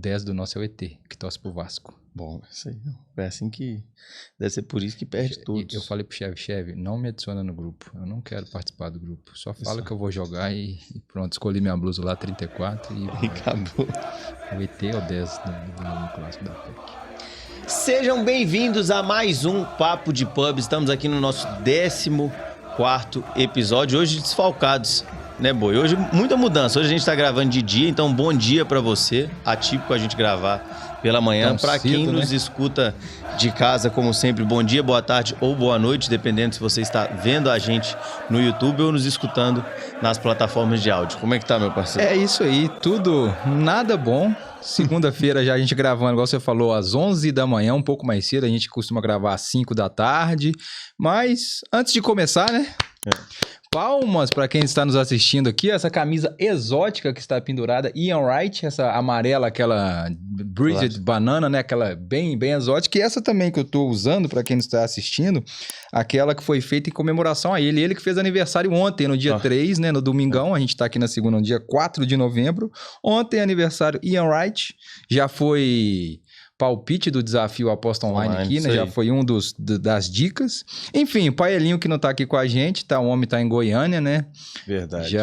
10 do nosso é o ET, que torce pro Vasco. Bom, isso aí. É assim que... Deve ser por isso que perde tudo. Eu falei pro Cheve, não me adiciona no grupo. Eu não quero participar do grupo. Só fala que eu vou jogar e pronto. Escolhi minha blusa lá, 34 e acabou. O ET é o 10 do clássico da PEC. Sejam bem-vindos a mais um Papo de Pub. Estamos aqui no nosso 14º episódio. Hoje desfalcados, né, Boi? Hoje muita mudança. Hoje a gente tá gravando de dia, então bom dia pra você. Atípico a gente gravar pela manhã. Pra quem nos escuta de casa, como sempre, bom dia, boa tarde ou boa noite, dependendo se você está vendo a gente no YouTube ou nos escutando nas plataformas de áudio. Como é que tá, meu parceiro? É isso aí, tudo nada bom. Segunda-feira já a gente gravando, igual você falou, às 11 da manhã, um pouco mais cedo. A gente costuma gravar às 5 da tarde. Mas antes de começar, né? Palmas para quem está nos assistindo aqui. Essa camisa exótica que está pendurada, Ian Wright, essa amarela, aquela Bridget Banana, né? Aquela bem exótica. E essa também que eu estou usando para quem está assistindo, aquela que foi feita em comemoração a ele. Ele que fez aniversário ontem, no dia 3, né? No domingão. A gente está aqui na segunda, no dia 4 de novembro. Ontem, aniversário Ian Wright. Já foi palpite do desafio Aposta Online aqui, né? Já foi das dicas. Enfim, o Paelinho que não tá aqui com a gente, tá? O homem tá em Goiânia, né? Verdade.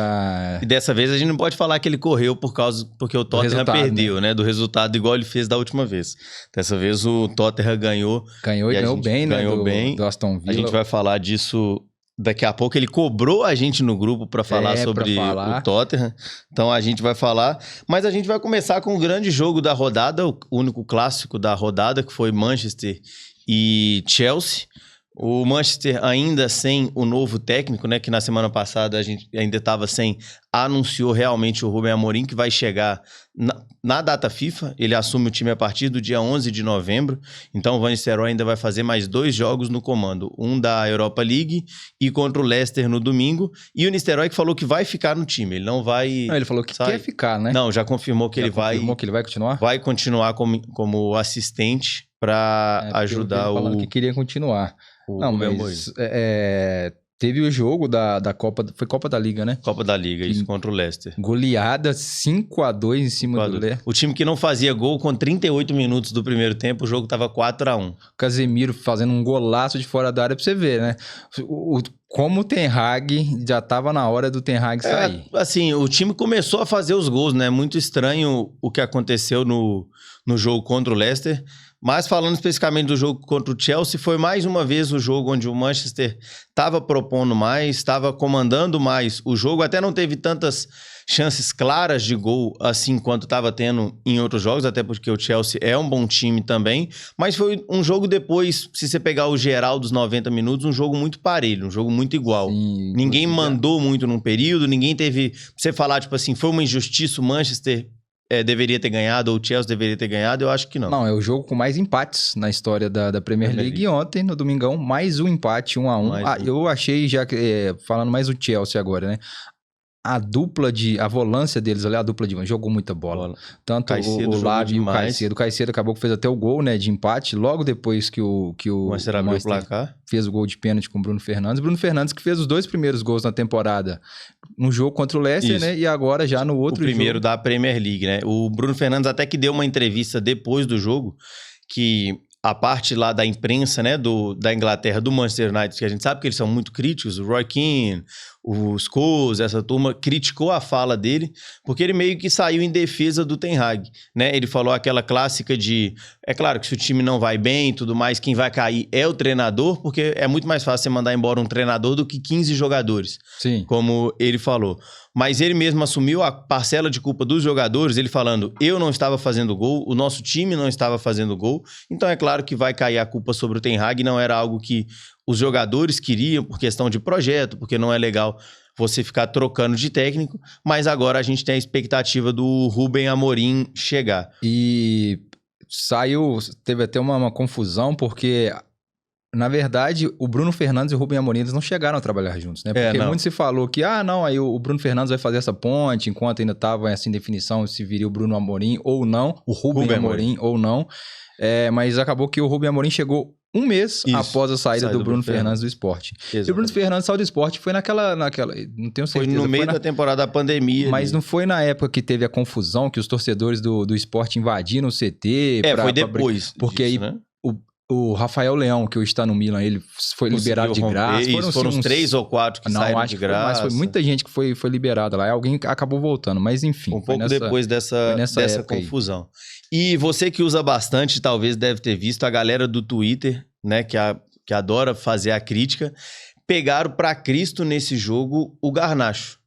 E dessa vez a gente não pode falar que ele correu porque o Tottenham perdeu, né? Do resultado igual ele fez da última vez. Dessa vez o Tottenham ganhou. Ganhou bem, né? Ganhou bem. Do Aston Villa. A gente vai falar disso daqui a pouco. Ele cobrou a gente no grupo para falar sobre o Tottenham. Então a gente vai falar. Mas a gente vai começar com o grande jogo da rodada, o único clássico da rodada, que foi Manchester e Chelsea. O Manchester ainda sem o novo técnico, né? Que na semana passada a gente ainda estava sem. Anunciou realmente o Rubem Amorim, que vai chegar na data FIFA. Ele assume o time a partir do dia 11 de novembro. Então o Van Nistelrooy ainda vai fazer mais 2 jogos no comando. Um da Europa League e contra o Leicester no domingo. E o Nistelrooy que falou que vai ficar no time. Ele não vai... Não, ele falou que quer ficar, né? Não, já confirmou que ele vai continuar? Vai continuar como assistente para ajudar ele falando que queria continuar. Não, mas teve o jogo da Copa... Foi Copa da Liga, né? Copa da Liga, isso, contra o Leicester. Goleada 5-2 em cima do Leicester. O time que não fazia gol com 38 minutos do primeiro tempo, o jogo tava 4-1. Casemiro fazendo um golaço de fora da área pra você ver, né? Como o Ten Hag, já tava na hora do Ten Hag sair. Assim, o time começou a fazer os gols, né? Muito estranho o que aconteceu no jogo contra o Leicester. Mas falando especificamente do jogo contra o Chelsea, foi mais uma vez o jogo onde o Manchester estava propondo mais, estava comandando mais o jogo. Até não teve tantas chances claras de gol assim quanto estava tendo em outros jogos, até porque o Chelsea é um bom time também. Mas foi um jogo depois, se você pegar o geral dos 90 minutos, um jogo muito parelho, um jogo muito igual. Sim, ninguém mandou muito num período, ninguém teve... Pra você falar, tipo assim, foi uma injustiça o Manchester... deveria ter ganhado, ou o Chelsea deveria ter ganhado, eu acho que não. Não, é o jogo com mais empates na história da Premier League. E ontem, no domingão, mais um empate, 1-1. Eu achei, já falando mais do Chelsea agora, né? A volância deles ali, a dupla de jogou muita bola. Tanto Caicedo, o Lávio e o Caicedo. O Caicedo acabou que fez até o gol, né, de empate, logo depois que o Manchester fez o gol de pênalti com o Bruno Fernandes. Bruno Fernandes que fez os 2 primeiros gols na temporada no jogo contra o Leicester, né, e agora já no outro jogo. O primeiro da Premier League, né. O Bruno Fernandes até que deu uma entrevista depois do jogo, que... A parte lá da imprensa, né, da Inglaterra, do Manchester United, que a gente sabe que eles são muito críticos, o Roy Keane, o Scholes, essa turma, criticou a fala dele, porque ele meio que saiu em defesa do Ten Hag, né? Ele falou aquela clássica de... É claro que se o time não vai bem e tudo mais, quem vai cair é o treinador, porque é muito mais fácil você mandar embora um treinador do que 15 jogadores, Sim. Como ele falou. Mas ele mesmo assumiu a parcela de culpa dos jogadores, ele falando, eu não estava fazendo gol, o nosso time não estava fazendo gol, então é claro que vai cair a culpa sobre o Ten Hag, não era algo que os jogadores queriam por questão de projeto, porque não é legal você ficar trocando de técnico, mas agora a gente tem a expectativa do Rubem Amorim chegar. E teve até uma confusão, porque... Na verdade, o Bruno Fernandes e o Rubem Amorim eles não chegaram a trabalhar juntos, né? Porque muito se falou que, aí o Bruno Fernandes vai fazer essa ponte, enquanto ainda estava assim, em definição se viria o Bruno Amorim ou não, o Rubem Amorim ou não. Mas acabou que o Rubem Amorim chegou um mês após a saída do Bruno Fernandes do Sport. Exatamente. E o Bruno Fernandes saiu do Sport foi naquela, não tenho certeza. Foi no meio da temporada da pandemia. Mas não foi na época que teve a confusão, que os torcedores do Sport invadiram o CT. Foi depois porque disso, aí... Né? O Rafael Leão, que hoje está no Milan, ele foi liberado de graça. Foram uns 3 ou 4 que saíram de graça. Mas foi muita gente que foi liberada lá. Alguém acabou voltando, mas enfim. Um pouco depois dessa confusão. Aí. E você que usa bastante, talvez deve ter visto a galera do Twitter, né, que adora fazer a crítica, pegaram para Cristo nesse jogo o Garnacho.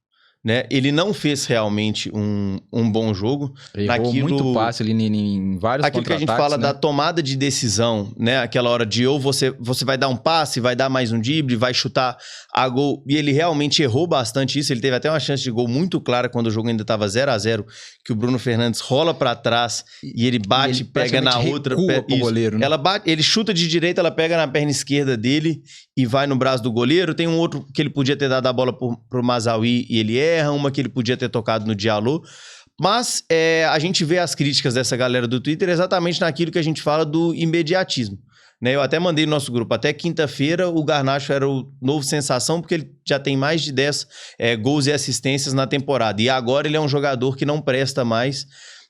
Né? Ele não fez realmente um bom jogo. Errou muito passe ali em vários aquilo que a gente fala, né? Da tomada de decisão, né? Aquela hora de ou você vai dar um passe, vai dar mais um drible, vai chutar a gol. E ele realmente errou bastante isso. Ele teve até uma chance de gol muito clara quando o jogo ainda estava 0-0, que o Bruno Fernandes rola para trás e ele bate, pega na outra. Pro goleiro, né? Ele chuta de direita, ela pega na perna esquerda dele e vai no braço do goleiro. Tem um outro que ele podia ter dado a bola pro Mazraoui e ele erra, uma que ele podia ter tocado no Diallo. Mas a gente vê as críticas dessa galera do Twitter exatamente naquilo que a gente fala do imediatismo. Né? Eu até mandei no nosso grupo, até quinta-feira o Garnacho era o novo sensação, porque ele já tem mais de 10 gols e assistências na temporada. E agora ele é um jogador que não presta mais,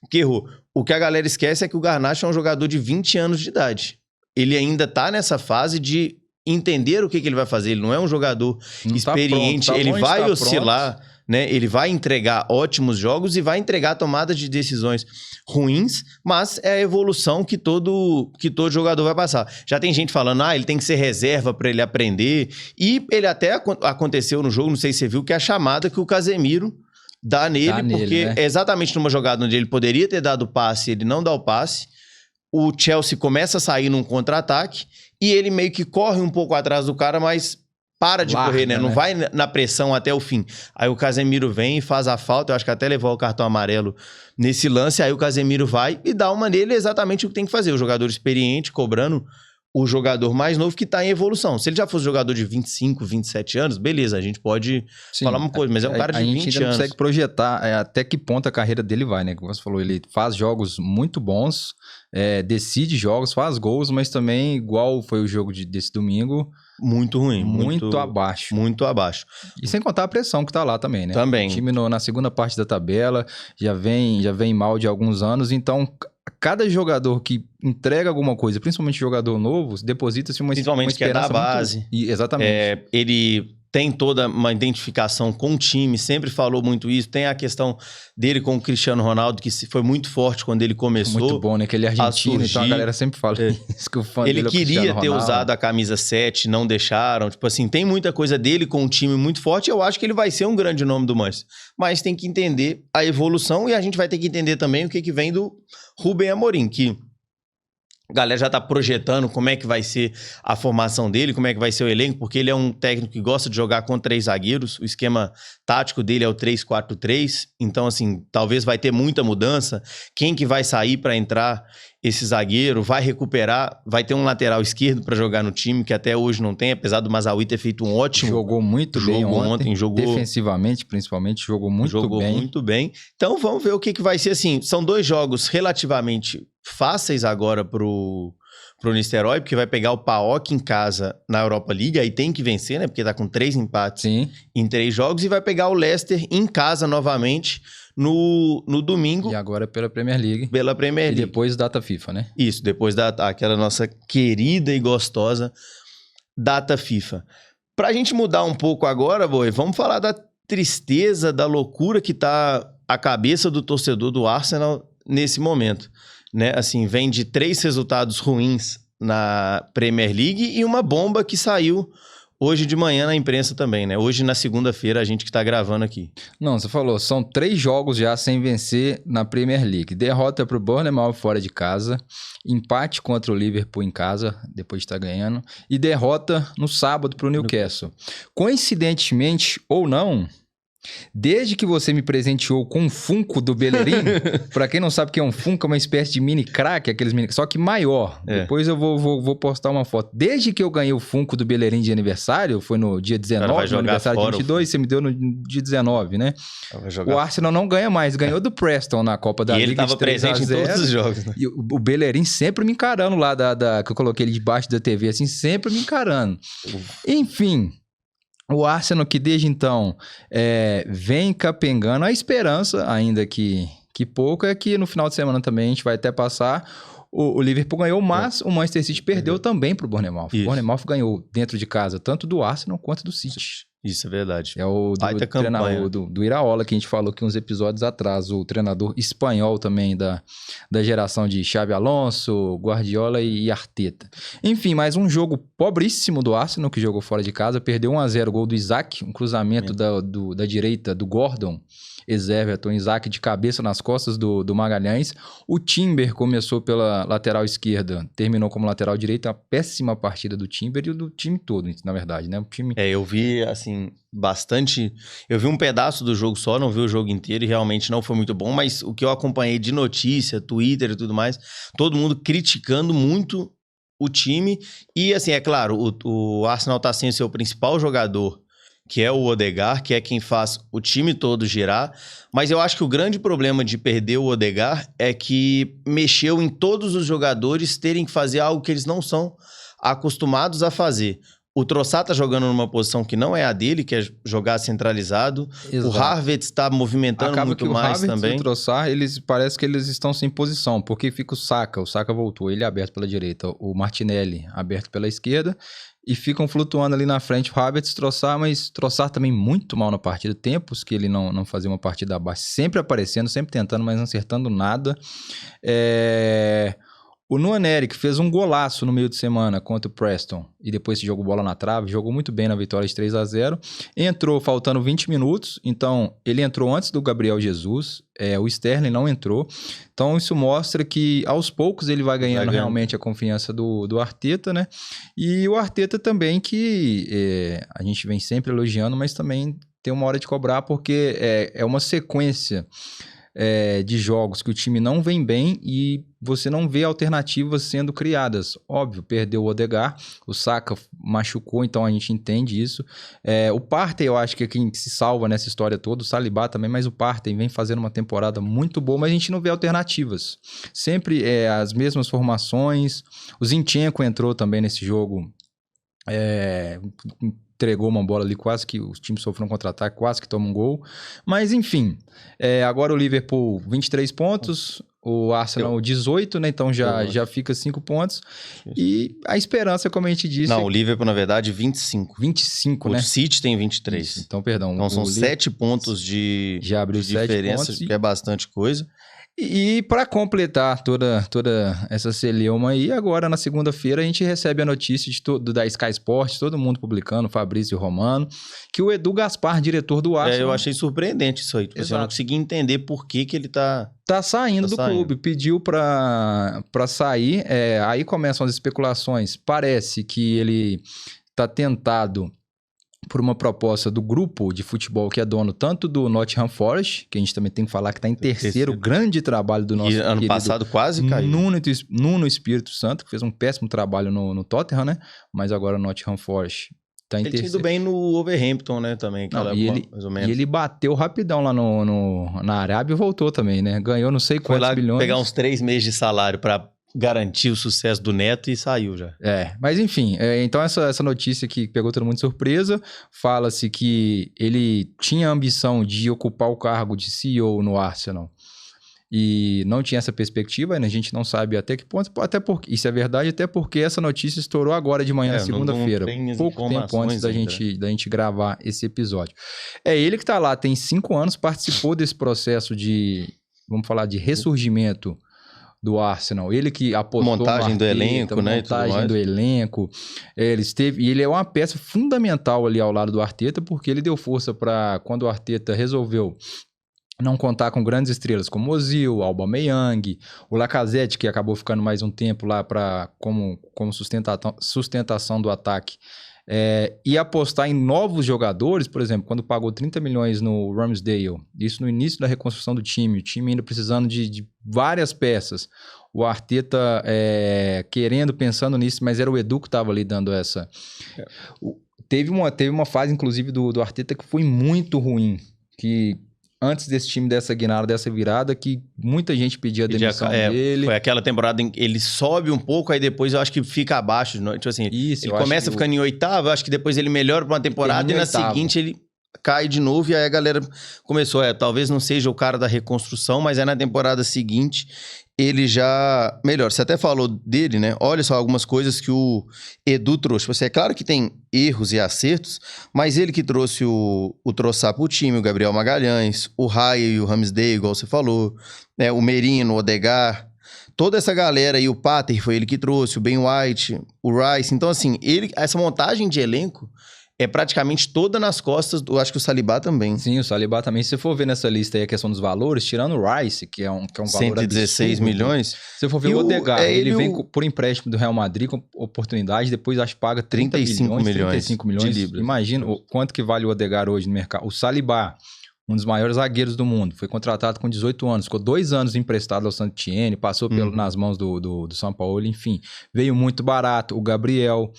que errou. O que a galera esquece é que o Garnacho é um jogador de 20 anos de idade. Ele ainda tá nessa fase de entender o que ele vai fazer. Ele não é um jogador experiente, ele vai oscilar, né? Ele vai entregar ótimos jogos e vai entregar tomada de decisões ruins, mas é a evolução que todo jogador vai passar. Já tem gente falando, ele tem que ser reserva para ele aprender. E ele até aconteceu no jogo, não sei se você viu, que é a chamada que o Casemiro dá nele, porque né? É exatamente numa jogada onde ele poderia ter dado o passe, ele não dá o passe. O Chelsea começa a sair num contra-ataque e ele meio que corre um pouco atrás do cara, mas para de correr, né? Não vai na pressão até o fim. Aí o Casemiro vem e faz a falta, eu acho que até levou o cartão amarelo nesse lance, aí o Casemiro vai e dá uma nele exatamente o que tem que fazer. O jogador experiente cobrando o jogador mais novo que tá em evolução. Se ele já fosse jogador de 25, 27 anos, beleza, a gente pode falar uma coisa, mas é um cara de 20 anos. A gente ainda não consegue projetar até que ponto a carreira dele vai, né? Como você falou, ele faz jogos muito bons, decide jogos, faz gols, mas também, igual foi o jogo desse domingo... Muito ruim. Muito abaixo. Muito abaixo. E sem contar a pressão que tá lá também, né? Também. O time na segunda parte da tabela já vem mal de alguns anos, então... Cada jogador que entrega alguma coisa, principalmente jogador novo, deposita-se uma esperança. Principalmente que é da base. Exatamente. Ele tem toda uma identificação com o time, sempre falou muito isso. Tem a questão dele com o Cristiano Ronaldo, que foi muito forte quando ele começou. Muito bom, né? Que ele é argentino, então a galera sempre fala isso, que o fã dele é o Cristiano Ronaldo. Ele queria ter usado a camisa 7, não deixaram. Tipo assim, tem muita coisa dele com um time muito forte. Eu acho que ele vai ser um grande nome do Manchester. Mas tem que entender a evolução e a gente vai ter que entender também o que vem do Rubem Amorim, que a galera já tá projetando como é que vai ser a formação dele, como é que vai ser o elenco, porque ele é um técnico que gosta de jogar com 3 zagueiros, o esquema tático dele é o 3-4-3, então assim, talvez vai ter muita mudança, quem que vai sair para entrar esse zagueiro, vai recuperar, vai ter um lateral esquerdo para jogar no time, que até hoje não tem, apesar do Mazraoui ter feito um ótimo jogou muito bem ontem, jogou defensivamente, principalmente, jogou muito bem. Então vamos ver o que vai ser assim, são 2 jogos relativamente fáceis agora pro Niterói, porque vai pegar o PAOK em casa na Europa League, aí tem que vencer, né, porque tá com 3 empates em 3 jogos, e vai pegar o Leicester em casa novamente no domingo. E agora pela Premier League. Pela Premier League. E depois data FIFA, né? Isso, depois aquela nossa querida e gostosa data FIFA. Pra gente mudar um pouco agora, Boi, vamos falar da tristeza, da loucura que tá a cabeça do torcedor do Arsenal nesse momento. Né? Assim, vem de 3 resultados ruins na Premier League e uma bomba que saiu hoje de manhã na imprensa também, né? Hoje, na segunda-feira, a gente que tá gravando aqui. Não, você falou, são 3 jogos já sem vencer na Premier League. Derrota pro Bournemouth fora de casa, empate contra o Liverpool em casa, depois de estar ganhando, e derrota no sábado pro Newcastle. Coincidentemente ou não, Desde que você me presenteou com um Funko do Bellerin, pra quem não sabe o que é um Funko, é uma espécie de mini crack, aqueles mini, só que maior. Depois eu vou postar uma foto. Desde que eu ganhei o Funko do Bellerin de aniversário, foi no dia 19, no aniversário de 22, você me deu no dia 19, né? O Arsenal não ganha mais, ganhou do Preston na Copa da Liga. E ele tava presente em todos os jogos, né? E o Bellerin sempre me encarando lá, que eu coloquei ele debaixo da TV, assim, sempre me encarando. Enfim... O Arsenal que desde então vem capengando, a esperança, ainda que pouco, é que no final de semana também a gente vai até passar, o Liverpool ganhou, mas o Manchester City perdeu também para o Bournemouth. O Bournemouth ganhou dentro de casa, tanto do Arsenal quanto do City. Isso é verdade. É o treinador do Iraola, que a gente falou aqui uns episódios atrás, o treinador espanhol também da geração de Xabi Alonso, Guardiola e Arteta. Enfim, mais um jogo pobríssimo do Arsenal, que jogou fora de casa, perdeu 1-0, gol do Isaac, um cruzamento da direita do Gordon, ex-Everton, Isaac de cabeça nas costas do Magalhães. O Timber começou pela lateral esquerda, terminou como lateral direito, uma péssima partida do Timber e do time todo, na verdade, né? O time... eu vi, assim, bastante... Eu vi um pedaço do jogo só, não vi o jogo inteiro e realmente não foi muito bom, mas o que eu acompanhei de notícia, Twitter e tudo mais, todo mundo criticando muito o time e, assim, é claro, o Arsenal tá sem o seu principal jogador, que é o Odegaard, que é quem faz o time todo girar. Mas eu acho que o grande problema de perder o Odegaard é que mexeu em todos os jogadores terem que fazer algo que eles não são acostumados a fazer. O Trossard tá jogando numa posição que não é a dele, que é jogar centralizado. Exato. O Havertz está movimentando muito mais também. E o Trossard, parece que eles estão sem posição, porque fica o Saka voltou, ele é aberto pela direita, o Martinelli aberto pela esquerda, e ficam flutuando ali na frente o Havertz, Trossard, mas Trossard também muito mal na partida. Tempos que ele não fazia uma partida abaixo, sempre aparecendo, sempre tentando, mas não acertando nada. O Nwaneri, que fez um golaço no meio de semana contra o Preston e depois se jogou bola na trave, jogou muito bem na vitória de 3-0. Entrou faltando 20 minutos, então ele entrou antes do Gabriel Jesus, o Sterling não entrou. Então isso mostra que aos poucos ele vai ganhando realmente a confiança do Arteta, né? E o Arteta também que a gente vem sempre elogiando, mas também tem uma hora de cobrar porque é uma sequência de jogos que o time não vem bem e você não vê alternativas sendo criadas. Óbvio, perdeu o Odegaard, o Saka machucou, então a gente entende isso. O Partey eu acho que é quem se salva nessa história toda, o Saliba também, mas o Partey vem fazendo uma temporada muito boa, mas a gente não vê alternativas. Sempre as mesmas formações. O Zinchenko entrou também nesse jogo, entregou uma bola ali, quase que os times sofreram um contra-ataque, quase que toma um gol. Mas, enfim, agora o Liverpool 23 pontos, o Arsenal 18, né? Então já fica 5 pontos. Isso. E a esperança, como a gente disse... Não, o Liverpool, na verdade, 25. 25, né? O City tem 23. Isso, então, perdão. Então são 7 pontos de diferença, que é bastante coisa. E para completar toda essa celeuma aí, agora na segunda-feira a gente recebe a notícia da Sky Sports, todo mundo publicando, Fabrício Romano, que o Edu Gaspar, diretor do Arsenal... eu achei surpreendente isso aí. Eu não consegui entender por que ele tá saindo do clube, pediu para sair, aí começam as especulações, parece que ele tá tentado por uma proposta do grupo de futebol que é dono tanto do Nottingham Forest, que a gente também tem que falar que está em terceiro, grande trabalho do nosso ano querido passado quase caiu. Nuno Espírito Santo, que fez um péssimo trabalho no Tottenham, né? Mas agora o Nottingham Forest está em terceiro. Ele tinha ido bem no Overhampton, né? Também, mais ou menos. E ele bateu rapidão lá na Arábia e voltou também, né? Ganhou não sei quantos bilhões. Pegar uns 3 meses de salário para garantir o sucesso do Neto e saiu já. Mas enfim, então essa notícia que pegou todo mundo de surpresa, fala-se que ele tinha a ambição de ocupar o cargo de CEO no Arsenal e não tinha essa perspectiva, né? A gente não sabe até que ponto, até porque isso é verdade, até porque essa notícia estourou agora de manhã, na segunda-feira, pouco tempo antes da gente gravar esse episódio. Ele que tá lá, tem 5 anos, participou desse processo de, vamos falar, de ressurgimento do Arsenal, ele que apostou montagem do elenco, né? Montagem do elenco. Ele é uma peça fundamental ali ao lado do Arteta, porque ele deu força para quando o Arteta resolveu não contar com grandes estrelas como Ozil, Aubameyang, o Lacazette, que acabou ficando mais um tempo lá como sustentação do ataque. e apostar em novos jogadores, por exemplo, quando pagou 30 milhões no Ramsdale, isso no início da reconstrução do time, o time ainda precisando de várias peças, o Arteta pensando nisso, mas era o Edu que estava ali dando essa... Teve uma fase, inclusive, do Arteta que foi muito ruim, que... Antes desse time dessa guinada, dessa virada, que muita gente pedia a demissão dele. Foi aquela temporada em que ele sobe um pouco, aí depois eu acho que fica abaixo. Tipo assim, ele começa ficando em oitavo, eu acho que depois ele melhora pra uma temporada e na seguinte ele cai de novo. E aí a galera começou, talvez não seja o cara da reconstrução, mas na temporada seguinte ele já melhora. Você até falou dele, né? Olha só algumas coisas que o Edu trouxe. É claro que tem erros e acertos, mas ele que trouxe o Trossard pro time, o Gabriel Magalhães, o Raya e o Ramsdale, igual você falou, né? O Merino, o Odegaard, toda essa galera aí, o Pater foi ele que trouxe, o Ben White, o Rice. Então, assim, essa montagem de elenco é praticamente toda nas costas do... Acho que o Saliba também. Sim, o Saliba também. Se você for ver nessa lista aí a questão dos valores, tirando o Rice, que é um valor 116 absurdo, milhões. Se você for ver o Odegaard, ele vem por empréstimo do Real Madrid com oportunidade, depois acho que paga 35 milhões de libras. Imagina quanto que vale o Odegaard hoje no mercado. O Saliba, um dos maiores zagueiros do mundo, foi contratado com 18 anos, ficou 2 anos emprestado ao Saint-Étienne, passou nas mãos do São Paulo, enfim, veio muito barato. O Gabriel...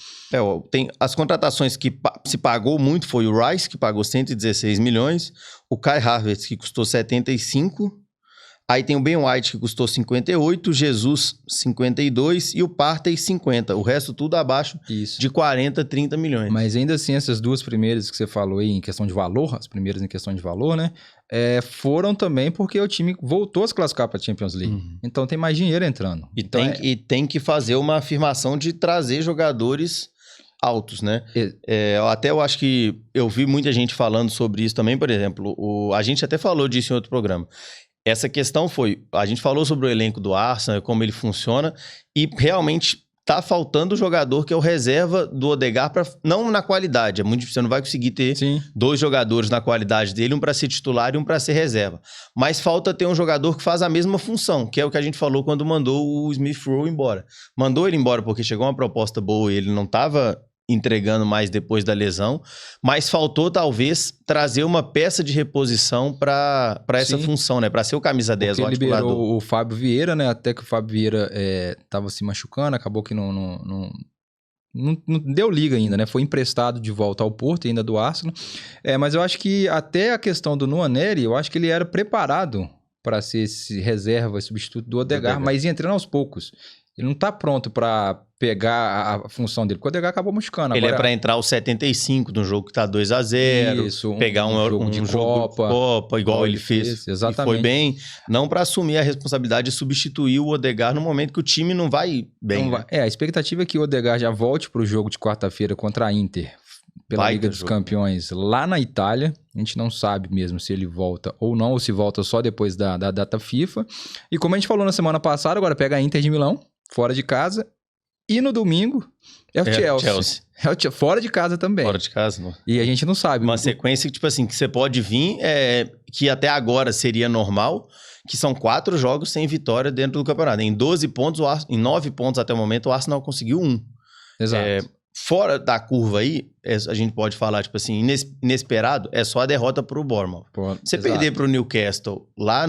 tem as contratações que se pagou muito, foi o Rice, que pagou 116 milhões, o Kai Havertz, que custou 75, aí tem o Ben White, que custou 58, Jesus, 52 e o Partey, 50. O resto tudo abaixo de 40, 30 milhões. Mas ainda assim, essas duas primeiras que você falou aí em questão de valor, as primeiras em questão de valor, né? Foram também porque o time voltou a se classificar para a Champions League. Então tem mais dinheiro entrando. E tem que fazer uma afirmação de trazer jogadores altos, né? Eu acho que eu vi muita gente falando sobre isso também, por exemplo, a gente até falou disso em outro programa. Essa questão a gente falou sobre o elenco do Arsenal, como ele funciona, e realmente tá faltando o jogador que é o reserva do Odegaard, não na qualidade, é muito difícil, você não vai conseguir ter 2 jogadores na qualidade dele, um para ser titular e um para ser reserva. Mas falta ter um jogador que faz a mesma função, que é o que a gente falou quando mandou o Smith Rowe embora. Mandou ele embora porque chegou uma proposta boa e ele não estava entregando mais depois da lesão, mas faltou talvez trazer uma peça de reposição para essa função, né? Para ser o camisa 10, o articulador. Ele liberou o Fábio Vieira, né? Até que o Fábio Vieira estava se machucando, acabou que não deu liga ainda, né? Foi emprestado de volta ao Porto, ainda do Arsenal. Mas eu acho que até a questão do Nwaneri, eu acho que ele era preparado para ser esse reserva, substituto do Odegaard, mas ia entrando aos poucos. Ele não tá pronto para pegar a função dele, porque o Odegaard acabou machucando. Ele é para entrar aos 75 de um jogo que tá 2-0, pegar um jogo de Copa, igual ele fez. Exatamente. E foi bem, não para assumir a responsabilidade de substituir o Odegaard no momento que o time não vai bem. A expectativa é que o Odegaard já volte pro jogo de quarta-feira contra a Inter, pela Liga dos Campeões, lá na Itália. A gente não sabe mesmo se ele volta ou não, ou se volta só depois da data FIFA. E como a gente falou na semana passada, agora pega a Inter de Milão, fora de casa. E no domingo é o Chelsea. Fora de casa também. Fora de casa, não. E a gente não sabe. Uma sequência que, tipo assim, que você pode vir, que até agora seria normal, que são 4 jogos sem vitória dentro do campeonato. Em 12 pontos, em 9 pontos até o momento, o Arsenal conseguiu 1. Exato. Fora da curva aí, a gente pode falar, tipo assim, inesperado, é só a derrota pro Bournemouth. Você perder pro Newcastle lá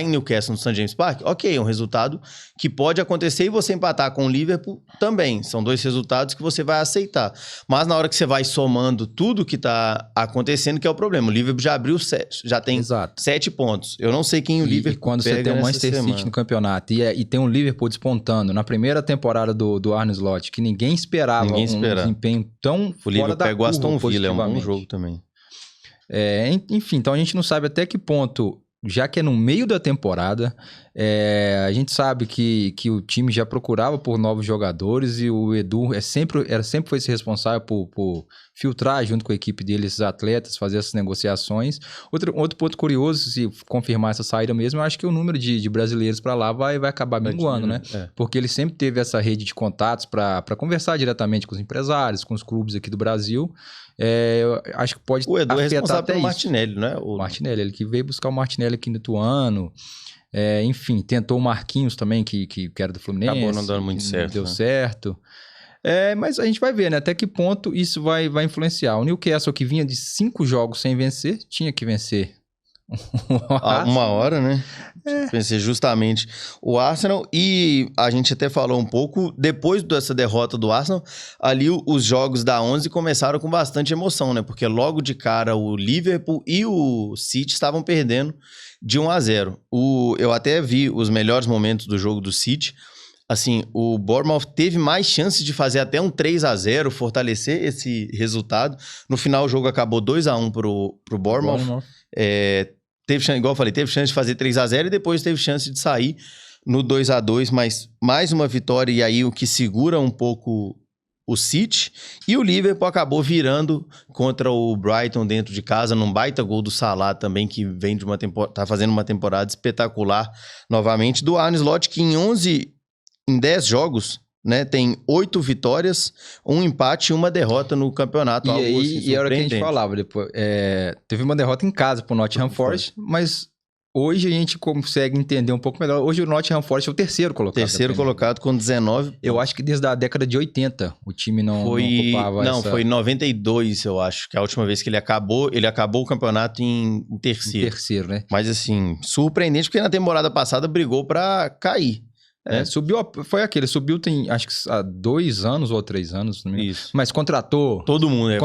em Newcastle, no St. James Park, ok, é um resultado que pode acontecer, e você empatar com o Liverpool também. São 2 resultados que você vai aceitar. Mas na hora que você vai somando tudo que tá acontecendo, que é o problema. O Liverpool já abriu 7, já tem 7 pontos. Eu não sei quem o Liverpool pega. E quando você tem o Manchester City no campeonato e tem um Liverpool despontando, na primeira temporada do Arne Slot, que ninguém esperava um desempenho tão fora da curva, pegou Aston Villa, é um bom jogo também. Enfim, então a gente não sabe até que ponto, já que é no meio da temporada, a gente sabe que o time já procurava por novos jogadores, e o Edu sempre foi esse responsável por filtrar junto com a equipe dele esses atletas, fazer essas negociações. Outro ponto curioso, se confirmar essa saída mesmo, eu acho que o número de brasileiros para lá vai acabar minguando, né? Porque ele sempre teve essa rede de contatos para conversar diretamente com os empresários, com os clubes aqui do Brasil. Eu acho que pode o Edu afetar é responsável até pelo isso. Martinelli, né? O Martinelli, ele que veio buscar o Martinelli aqui no Ituano. Enfim, tentou o Marquinhos também, que era do Fluminense. Acabou não dando muito certo. Deu certo. Mas a gente vai ver, né? Até que ponto isso vai influenciar. O Newcastle, que vinha de 5 jogos sem vencer, tinha que vencer. Uma hora, né? Pensei justamente o Arsenal, e a gente até falou um pouco, depois dessa derrota do Arsenal, ali os jogos da 11 começaram com bastante emoção, né? Porque logo de cara o Liverpool e o City estavam perdendo de 1-0. Eu até vi os melhores momentos do jogo do City. Assim, o Bournemouth teve mais chances de fazer até um 3-0, fortalecer esse resultado. No final o jogo acabou 2-1 pro Bournemouth. Igual eu falei, teve chance de fazer 3-0 e depois teve chance de sair no 2-2, mas mais uma vitória, e aí o que segura um pouco o City. E o Liverpool acabou virando contra o Brighton dentro de casa, num baita gol do Salah também, que vem de tá fazendo uma temporada espetacular novamente, do Arne Slot, que em 10 jogos, né, tem 8 vitórias, 1 empate e 1 derrota no campeonato. E era o que a gente falava depois. Teve uma derrota em casa pro Nottingham Forest, mas hoje a gente consegue entender um pouco melhor. Hoje o Nottingham Forest é o terceiro colocado. Terceiro colocado com 19. Eu acho que desde a década de 80 o time não ocupava essa... foi em 92, eu acho, que é a última vez que ele acabou o campeonato em terceiro. Em terceiro, né? Mas assim, surpreendente, porque na temporada passada brigou pra cair. Subiu tem acho que há 2 anos ou 3 anos, não Isso. Mas contratou todo mundo,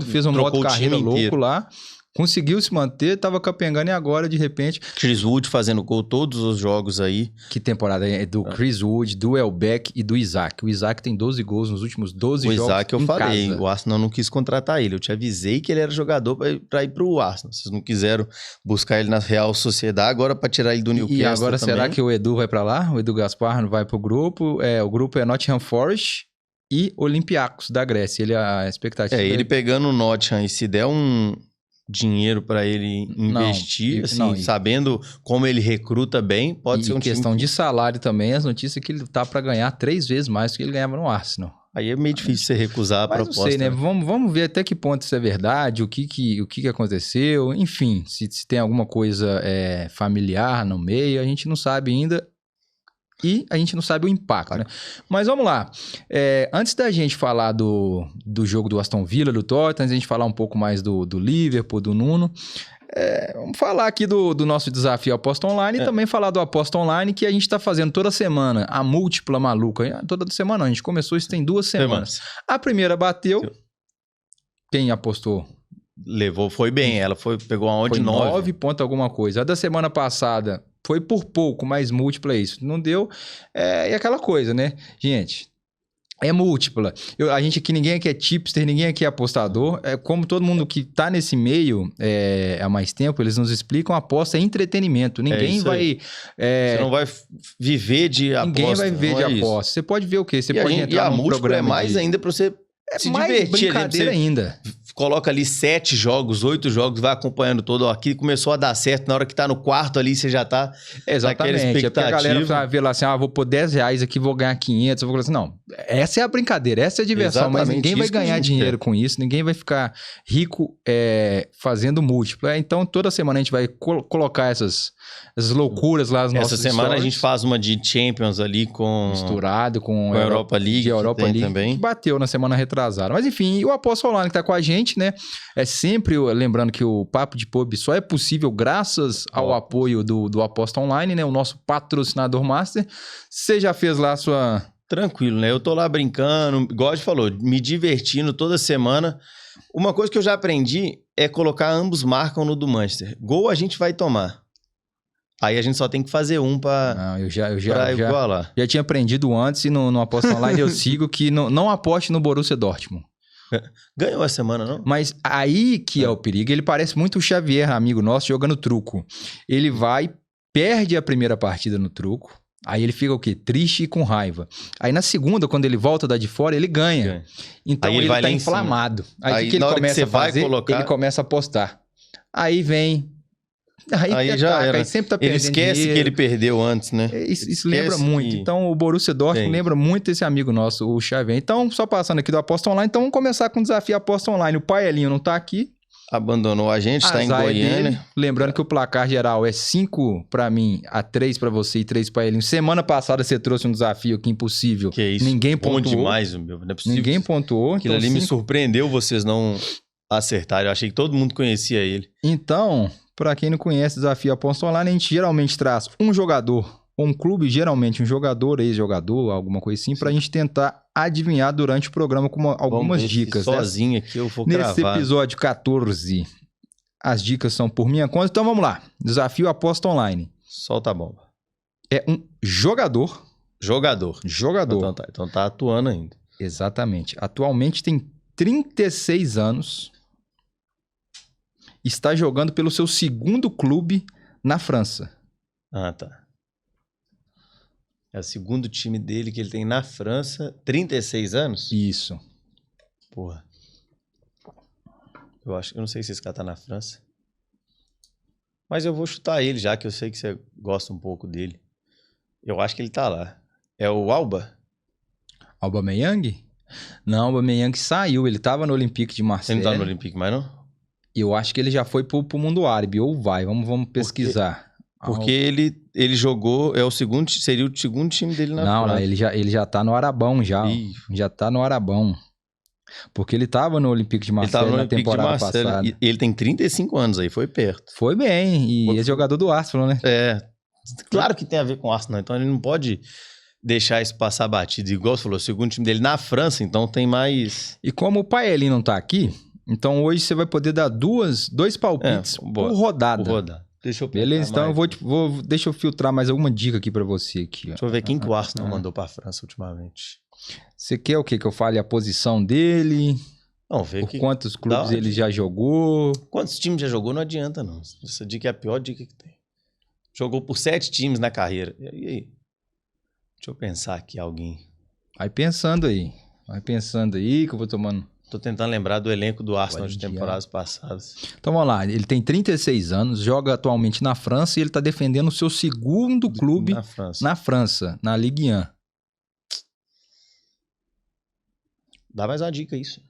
fez um modo carreira louco lá, conseguiu se manter, tava capengando e agora de repente... Chris Wood fazendo gol todos os jogos aí. Que temporada é do Chris Wood, do Welbeck e do Isaac. O Isaac tem 12 gols nos últimos 12 jogos. O Isaac eu falei, o Arsenal não quis contratar ele. Eu te avisei que ele era jogador para ir pro Arsenal. Vocês não quiseram buscar ele na Real Sociedade, agora para tirar ele do Newcastle. E agora também. Será que o Edu vai para lá? O Edu Gaspar vai pro grupo? O grupo é Nottingham Forest e Olympiacos da Grécia. A expectativa ele pegando o Nottingham, e se der um dinheiro para ele investir, sabendo como ele recruta bem, pode ser um time... questão de salário também, as notícias que ele tá para ganhar 3 vezes mais do que ele ganhava no Arsenal. Aí é meio difícil você recusar a proposta. Não sei, né? Vamos ver até que ponto isso é verdade, o que aconteceu, enfim, se tem alguma coisa familiar no meio, a gente não sabe ainda. E a gente não sabe o impacto, né? Mas vamos lá. Antes da gente falar do jogo do Aston Villa, do Tottenham, antes da gente falar um pouco mais do Liverpool, do Nuno, vamos falar aqui do nosso desafio Aposta Online e também falar do Aposta Online, que a gente está fazendo toda semana, a múltipla maluca. Toda semana não, a gente começou isso tem 2 semanas. A primeira bateu, quem apostou? Levou, foi bem, ela pegou aonde? 9 pontos alguma coisa. A da semana passada... Foi por pouco, mas múltipla é isso. Não deu. E aquela coisa, né? Gente, é múltipla. A gente aqui, ninguém aqui é tipster, ninguém aqui é apostador. Como todo mundo que tá nesse meio há mais tempo, eles nos explicam, aposta é entretenimento. Ninguém vai... Você não vai viver de aposta. Ninguém vai viver de aposta. Você pode ver o quê? Você pode entrar num programa mais ainda pra você se divertir. Brincadeira ainda. Coloca ali 7 jogos, 8 jogos, vai acompanhando todo. Aqui começou a dar certo, na hora que tá no quarto ali, você já tá naquela expectativa. Porque a galera vai ver lá assim, vou pôr 10 reais aqui, vou ganhar 500. Eu vou falar assim, não, essa é a brincadeira, essa é a diversão. Exatamente, mas ninguém vai ganhar dinheiro com isso, ninguém vai ficar rico fazendo múltiplo. Então, toda semana a gente vai colocar essas loucuras lá nos nossos Essa semana stories. A gente faz uma de Champions ali misturado com a Europa League, Europa League também. Que bateu na semana retrasada. Mas enfim, o Aposta Online que tá com a gente, né? Sempre lembrando que o Papo de Pub só é possível graças ao apoio do Aposta Online, né? O nosso patrocinador master. Você já fez lá a sua... Tranquilo, né? Eu tô lá brincando, igual a gente falou, me divertindo toda semana. Uma coisa que eu já aprendi é colocar ambos marcam no do Manchester. Gol a gente vai tomar. Aí a gente só tem que fazer um pra igualar. Já tinha aprendido antes e no Aposta Online eu sigo que não aposte no Borussia Dortmund. Ganhou a semana, não? Mas aí que é o perigo. Ele parece muito o Xavier, amigo nosso, jogando truco. Ele perde a primeira partida no truco. Aí ele fica o quê? Triste e com raiva. Aí na segunda, quando ele volta da de fora, ele ganha. Então aí ele tá inflamado. Aí o que ele começa a fazer? Ele começa a apostar. Aí vem... Aí já era. Aí sempre tá perdendo ele esquece dinheiro. que ele perdeu antes, né? Isso lembra muito. Então, o Borussia Dortmund lembra muito esse amigo nosso, o Xavier. Então, só passando aqui do Aposta Online. Então, vamos começar com o desafio Aposta Online. O Paelinho não tá aqui. abandonou a gente, está em Goiânia. Dele, lembrando que o placar geral é 5 para mim, a 3 para você e 3 para ele. Semana passada você trouxe um desafio aqui impossível. Que isso? Ninguém pontuou. Bom demais, meu. Não é possível. Ninguém pontuou. Aquilo ali me surpreendeu vocês não acertarem. Eu achei que todo mundo conhecia ele. Então, para quem não conhece o desafio Aposta Online, a gente geralmente traz um jogador ou um clube, geralmente um jogador, ex-jogador, alguma coisa assim, pra gente tentar adivinhar durante o programa com algumas dicas. Sozinho aqui eu vou cravar. Nesse episódio 14, as dicas são por minha conta. Então vamos lá. Desafio Aposta Online. Solta a bomba. É um jogador. Jogador. Então tá atuando ainda. Exatamente. Atualmente tem 36 anos. Está jogando pelo seu segundo clube na França. Ah, tá. É o segundo time dele que ele tem na França. 36 anos? Isso. Porra. Eu não sei se esse cara tá na França. Mas eu vou chutar ele, já que eu sei que você gosta um pouco dele. Eu acho que ele tá lá. É o Alba? Aubameyang? Não, o Aubameyang saiu. Ele tava no Olympique de Marseille. Ele não tá no Olympique mais, não? Eu acho que ele já foi pro mundo árabe. Ou vai. Vamos pesquisar. Porque ele jogou, seria o segundo time dele na França. Não, ele já tá no Arabão já. Ih. Já tá no Arabão. Porque ele tava no Olympique de Marseille na temporada passada. E ele tem 35 anos aí, foi perto. Foi bem, e é jogador do Arsenal, né? É, claro que tem a ver com o Arsenal, então ele não pode deixar isso passar batido. Igual você falou, o segundo time dele na França, então tem mais... E como o Paelin não tá aqui, então hoje você vai poder dar dois palpites por rodada. Deixa eu Beleza, então deixa eu filtrar mais alguma dica aqui pra você. Aqui, deixa eu ver quem que o Arsenal mandou pra França ultimamente. Você quer o quê? Que eu fale a posição dele? Não, ver por quantos clubes ele já jogou? Quantos times já jogou, não adianta não. Essa dica é a pior dica que tem. Jogou por 7 times na carreira. E aí? Deixa eu pensar aqui alguém. Vai pensando aí que eu vou tomando... Tô tentando lembrar do elenco do Arsenal de temporadas passadas. Então vamos lá, ele tem 36 anos, joga atualmente na França e ele tá defendendo o seu segundo clube na França, na Ligue 1. Dá mais uma dica isso.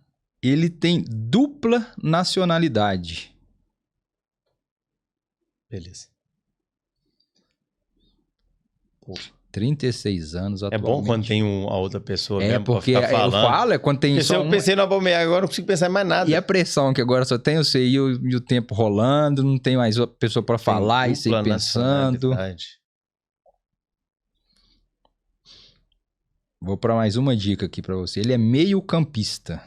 Ele tem dupla nacionalidade. Beleza. Pô. 36 anos atualmente. É bom quando tem a outra pessoa mesmo porque pra ficar falando. Eu falo, quando tem porque só eu pensei no Aubameyang, agora não consigo pensar em mais nada. E a pressão, que agora só tem você e o tempo rolando, não tem mais outra pessoa pra falar e você ir pensando. Vou pra mais uma dica aqui pra você. Ele é meio campista.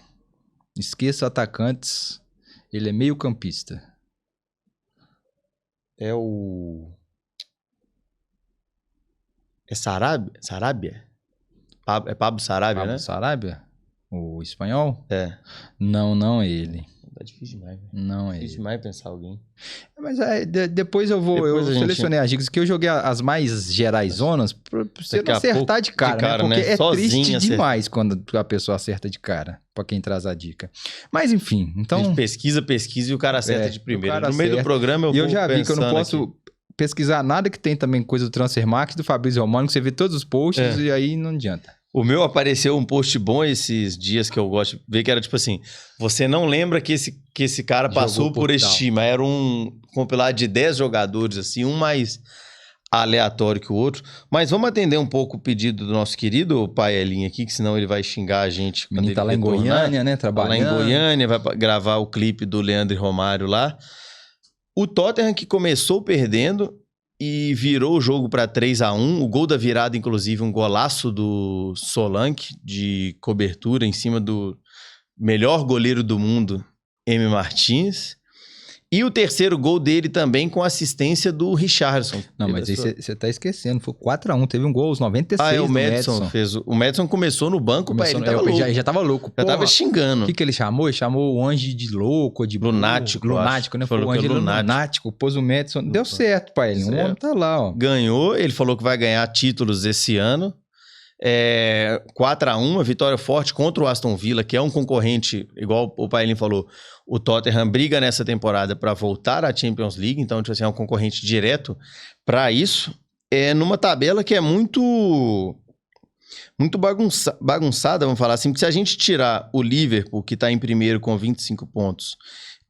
Esqueça atacantes. Ele é meio campista. É o... É Sarabia? É Pablo Sarabia, né? Pablo Sarabia? O espanhol? É. Não é ele. Tá difícil demais, né? Não é ele. Difícil demais pensar alguém. Mas depois eu selecionei as dicas, que eu joguei as mais gerais zonas pra você não acertar de cara, né? Porque é triste demais quando a pessoa acerta de cara, pra quem traz a dica. Mas enfim, então... A gente pesquisa e o cara acerta de primeira. No meio do programa eu já vi que eu não posso... pesquisar nada que tem também coisa do Transfermarkt, do Fabrício Romano, que você vê todos os posts e aí não adianta. O meu apareceu um post bom esses dias que eu gosto de ver, que era tipo assim, você não lembra que esse cara passou por esse time. Era um compilado de 10 jogadores, assim, um mais aleatório que o outro. Mas vamos atender um pouco o pedido do nosso querido Paelinho aqui, que senão ele vai xingar a gente. Quando ele tá lá em Goiânia, né, trabalhando. Tá lá em Goiânia, vai gravar o clipe do Leandro e Romário lá. O Tottenham, que começou perdendo e virou o jogo para 3-1. O gol da virada, inclusive, um golaço do Solanke, de cobertura em cima do melhor goleiro do mundo, M. Martins. E o terceiro gol dele também com assistência do Richarlison. Não, mas aí você tá esquecendo. Foi 4-1. Teve um gol aos 96 o Madison fez. O Madison começou no banco, já tava louco. Já tava xingando. O que ele chamou? Ele chamou o Ange de louco, de lunático. Lunático, né? Foi o Ange lunático. Pôs o Madison. Deu certo pra ele. O homem tá lá, ó. Ganhou. Ele falou que vai ganhar títulos esse ano. 4-1, a vitória forte contra o Aston Villa, que é um concorrente, igual o Paelinho falou, o Tottenham briga nessa temporada para voltar à Champions League, então tipo assim, é um concorrente direto para isso, numa tabela que é muito bagunçada, vamos falar assim, porque se a gente tirar o Liverpool, que está em primeiro com 25 pontos,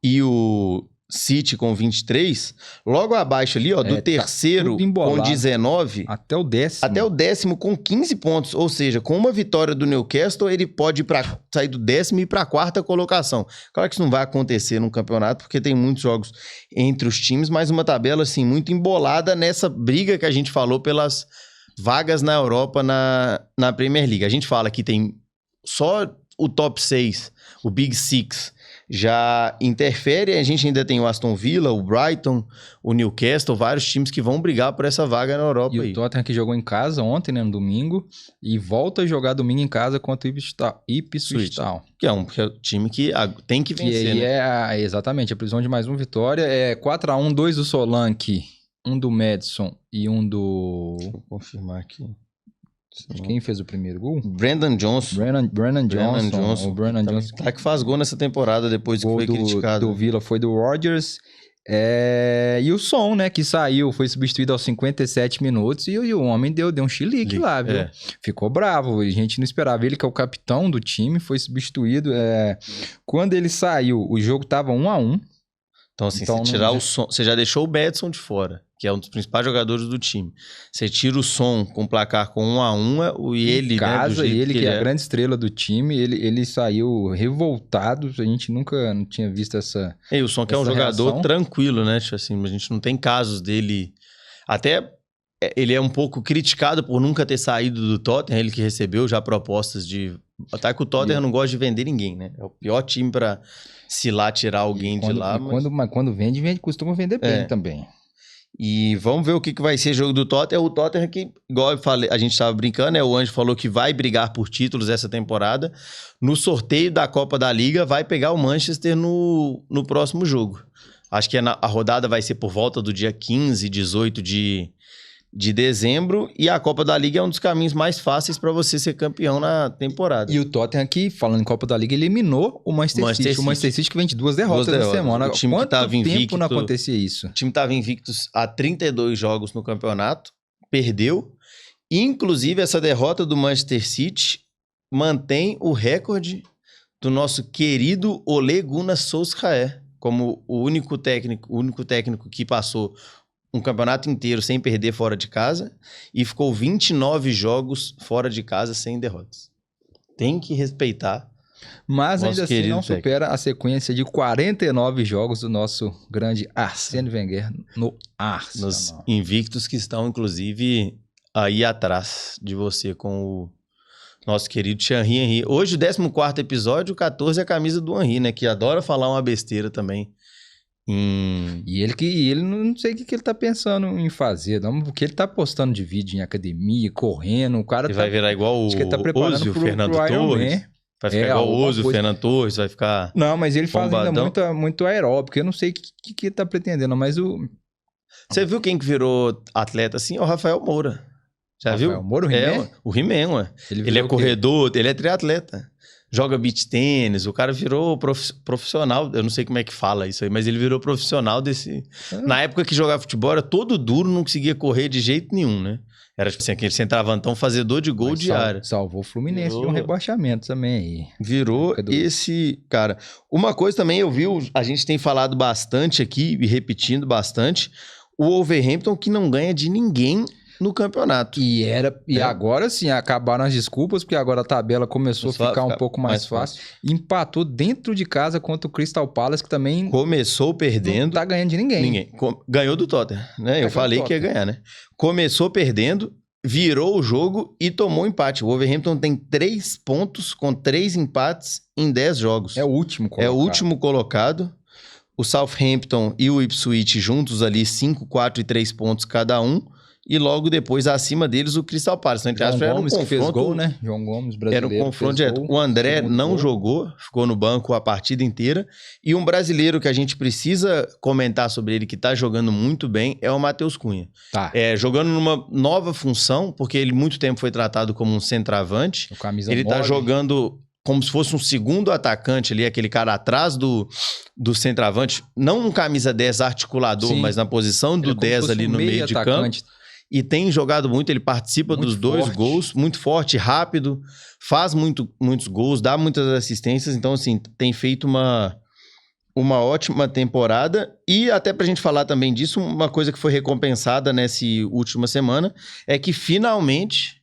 e o City com 23, logo abaixo ali, ó, do terceiro com 19... Até o 10º. Até o 10º com 15 pontos. Ou seja, com uma vitória do Newcastle, ele pode sair do 10º e ir para a 4ª colocação. Claro que isso não vai acontecer no campeonato, porque tem muitos jogos entre os times, mas uma tabela, assim, muito embolada nessa briga que a gente falou pelas vagas na Europa na Premier League. A gente fala que tem só o top 6, o Big Six, já interfere, a gente ainda tem o Aston Villa, o Brighton, o Newcastle, vários times que vão brigar por essa vaga na Europa. E o Tottenham que jogou em casa ontem, né, no domingo, e volta a jogar domingo em casa contra o Ipswich Town. Que é um time que tem que vencer, que né? Exatamente, a previsão de mais uma vitória é 4-1, 2 do Solanke, um do Maddison e um do... Deixa eu confirmar aqui. Quem fez o primeiro gol? Brandon Johnson. Brandon Johnson. O Brandon Johnson. Tá que faz gol nessa temporada depois que foi criticado. Do Villa foi do Rodgers. E o Son, né, que saiu, foi substituído aos 57 minutos e o homem deu um chilique lá, viu? Ficou bravo, a gente não esperava. Ele que é o capitão do time, foi substituído. Quando ele saiu, o jogo tava 1-1. Então, assim, você tirar o Son... Você já deixou o Maddison de fora, que é um dos principais jogadores do time. Você tira o Son com placar com 1-1 e ele, casa, né, ele que é a grande estrela do time, ele saiu revoltado. A gente nunca não tinha visto essa E o Son que é um jogador tranquilo, né? Assim, a gente não tem casos dele... Até ele é um pouco criticado por nunca ter saído do Tottenham, ele que recebeu já propostas de... Até que o Tottenham não gosta de vender ninguém, né? É o pior time para... se lá tirar alguém de lá. Mas quando vende, costuma vender bem também. E vamos ver o que vai ser o jogo do Tottenham. O Tottenham que, igual eu falei, a gente estava brincando, né? O Anjo falou que vai brigar por títulos essa temporada. No sorteio da Copa da Liga, vai pegar o Manchester no próximo jogo. Acho que a rodada vai ser por volta do dia 15, 18 de dezembro, e a Copa da Liga é um dos caminhos mais fáceis para você ser campeão na temporada. E o Tottenham aqui, falando em Copa da Liga, eliminou o Manchester City. O Manchester City que vem de duas derrotas na semana. O time Quanto que tava tempo invicto, não acontecia isso? O time estava invicto há 32 jogos no campeonato, perdeu. Inclusive, essa derrota do Manchester City mantém o recorde do nosso querido Ole Gunnar Solskjaer, como o único técnico que passou um campeonato inteiro sem perder fora de casa e ficou 29 jogos fora de casa sem derrotas. Tem que respeitar. Mas ainda assim não supera a sequência de 49 jogos do nosso grande Arsène Wenger no Arsenal. Nos invictos que estão, inclusive, aí atrás de você com o nosso querido Thierry Henry. Hoje, o 14º episódio, o 14 é a camisa do Henry, né? Que adora falar uma besteira também. E ele não sei o que ele tá pensando em fazer, não, porque ele tá postando de vídeo em academia, correndo, o cara vai virar igual o Ozzy, o Fernando Torres. Vai ficar igual o Ozzy, o Fernando Torres, vai ficar... Não, mas ele faz ainda muito aeróbico, eu não sei o que ele tá pretendendo, mas Você viu quem que virou atleta assim? É o Rafael Moura. Já viu? Rafael Moura, o He-Man? O He-Man, ué. Ele é corredor, ele é triatleta. Joga beach tênis, o cara virou profissional, eu não sei como é que fala isso aí, mas ele virou profissional desse... Na época que jogava futebol, era todo duro, não conseguia correr de jeito nenhum, né? Era tipo assim, aquele centroavantão fazedor de gol diário. Salvou o Fluminense de um rebaixamento também aí. Virou esse... Cara, uma coisa também eu vi, a gente tem falado bastante aqui, e repetindo bastante, o Wolverhampton que não ganha de ninguém no campeonato. E agora sim, acabaram as desculpas, porque agora a tabela começou a ficar um pouco mais fácil. Empatou dentro de casa contra o Crystal Palace, que também... Começou perdendo. Não tá ganhando de ninguém. Ganhou do Tottenham, né? Eu falei que ia ganhar, né? Começou perdendo, virou o jogo e tomou empate. O Wolverhampton tem 3 pontos com 3 empates em 10 jogos. É o último colocado. É o último colocado. O Southampton e o Ipswich juntos ali, 5, 4 e 3 pontos cada um. E logo depois, acima deles, o Crystal Palace. Então, João Gomes que fez gol, né? João Gomes, brasileiro. Era um confronto direto. O André não jogou, ficou no banco a partida inteira. E um brasileiro que a gente precisa comentar sobre ele, que tá jogando muito bem, é o Matheus Cunha. Tá. Jogando numa nova função, porque ele muito tempo foi tratado como um centroavante. Ele tá jogando como se fosse um segundo atacante ali, aquele cara atrás do centroavante. Não um camisa 10 articulador, sim, mas na posição do 10 ali no meio de campo. E tem jogado muito, ele participa dos 2 gols, muito forte, rápido, faz muitos gols, dá muitas assistências. Então, assim, tem feito uma ótima temporada. E até pra gente falar também disso, uma coisa que foi recompensada nessa última semana é que finalmente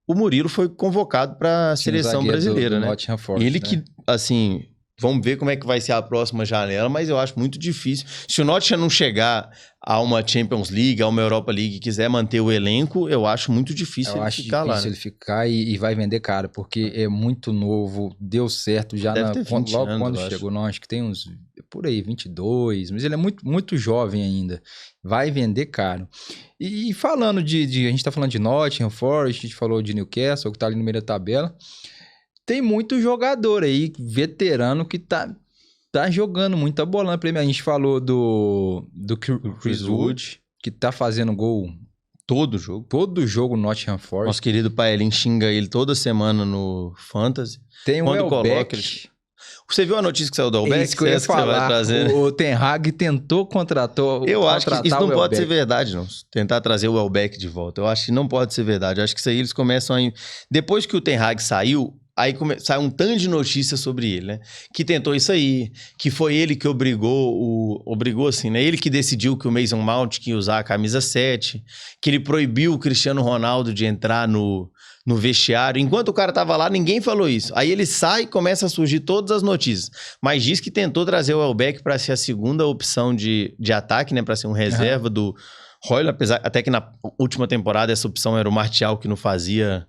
o Murilo foi convocado para a seleção brasileira, né? Nottingham Forest, ele que, assim, vamos ver como é que vai ser a próxima janela, mas eu acho muito difícil. Se o Nottingham não chegar a uma Champions League, a uma Europa League e quiser manter o elenco, eu acho muito difícil ele ficar lá. Eu acho difícil ele ficar e vai vender caro, porque é muito novo, deu certo já logo quando chegou. Não, acho que tem uns, por aí, 22, mas ele é muito, muito jovem ainda. Vai vender caro. E falando a gente tá falando de Nottingham Forest, a gente falou de Newcastle, que tá ali no meio da tabela. Tem muito jogador aí, veterano, que tá jogando muita bola na Premier. A gente falou do Chris Wood, que tá fazendo gol todo jogo no Nottingham Forest. Nosso querido Paelin xinga ele toda semana no Fantasy. Tem o Welbeck. Você viu a notícia que saiu do Welbeck? Isso que eu ia falar. O Ten Hag tentou contratar Eu acho que isso não pode ser verdade, não. Tentar trazer o Welbeck de volta. Eu acho que não pode ser verdade. Eu acho que isso aí eles começam a... Depois que o Ten Hag saiu, aí sai um tanto de notícias sobre ele, né? Que tentou isso aí, que foi ele que obrigou assim, né? Ele que decidiu que o Mason Mount que ia usar a camisa 7, que ele proibiu o Cristiano Ronaldo de entrar no vestiário. Enquanto o cara tava lá, ninguém falou isso. Aí ele sai e começa a surgir todas as notícias. Mas diz que tentou trazer o Welbeck para ser a segunda opção de ataque, né? Para ser um reserva do Royal, apesar até que na última temporada essa opção era o Martial, que não fazia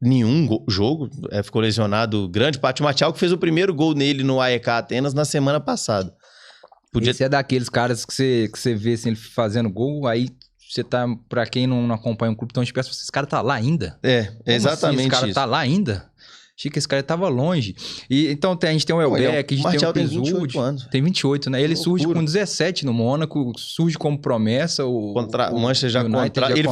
nenhum jogo, ficou lesionado grande parte. O Martial que fez o primeiro gol nele no AEK Atenas na semana passada. Esse é daqueles caras que você vê assim, ele fazendo gol, aí você tá, pra quem não acompanha um clube tão espécie, esse cara tá lá ainda? Exatamente assim, esse cara isso. Tá lá ainda? Achei que esse cara tava longe. E, então a gente tem o Welbeck, a gente tem o Chris Wood. Tem 28, né? Ele surge com 17 no Mônaco, surge como promessa. O Manchester já contrata. Ele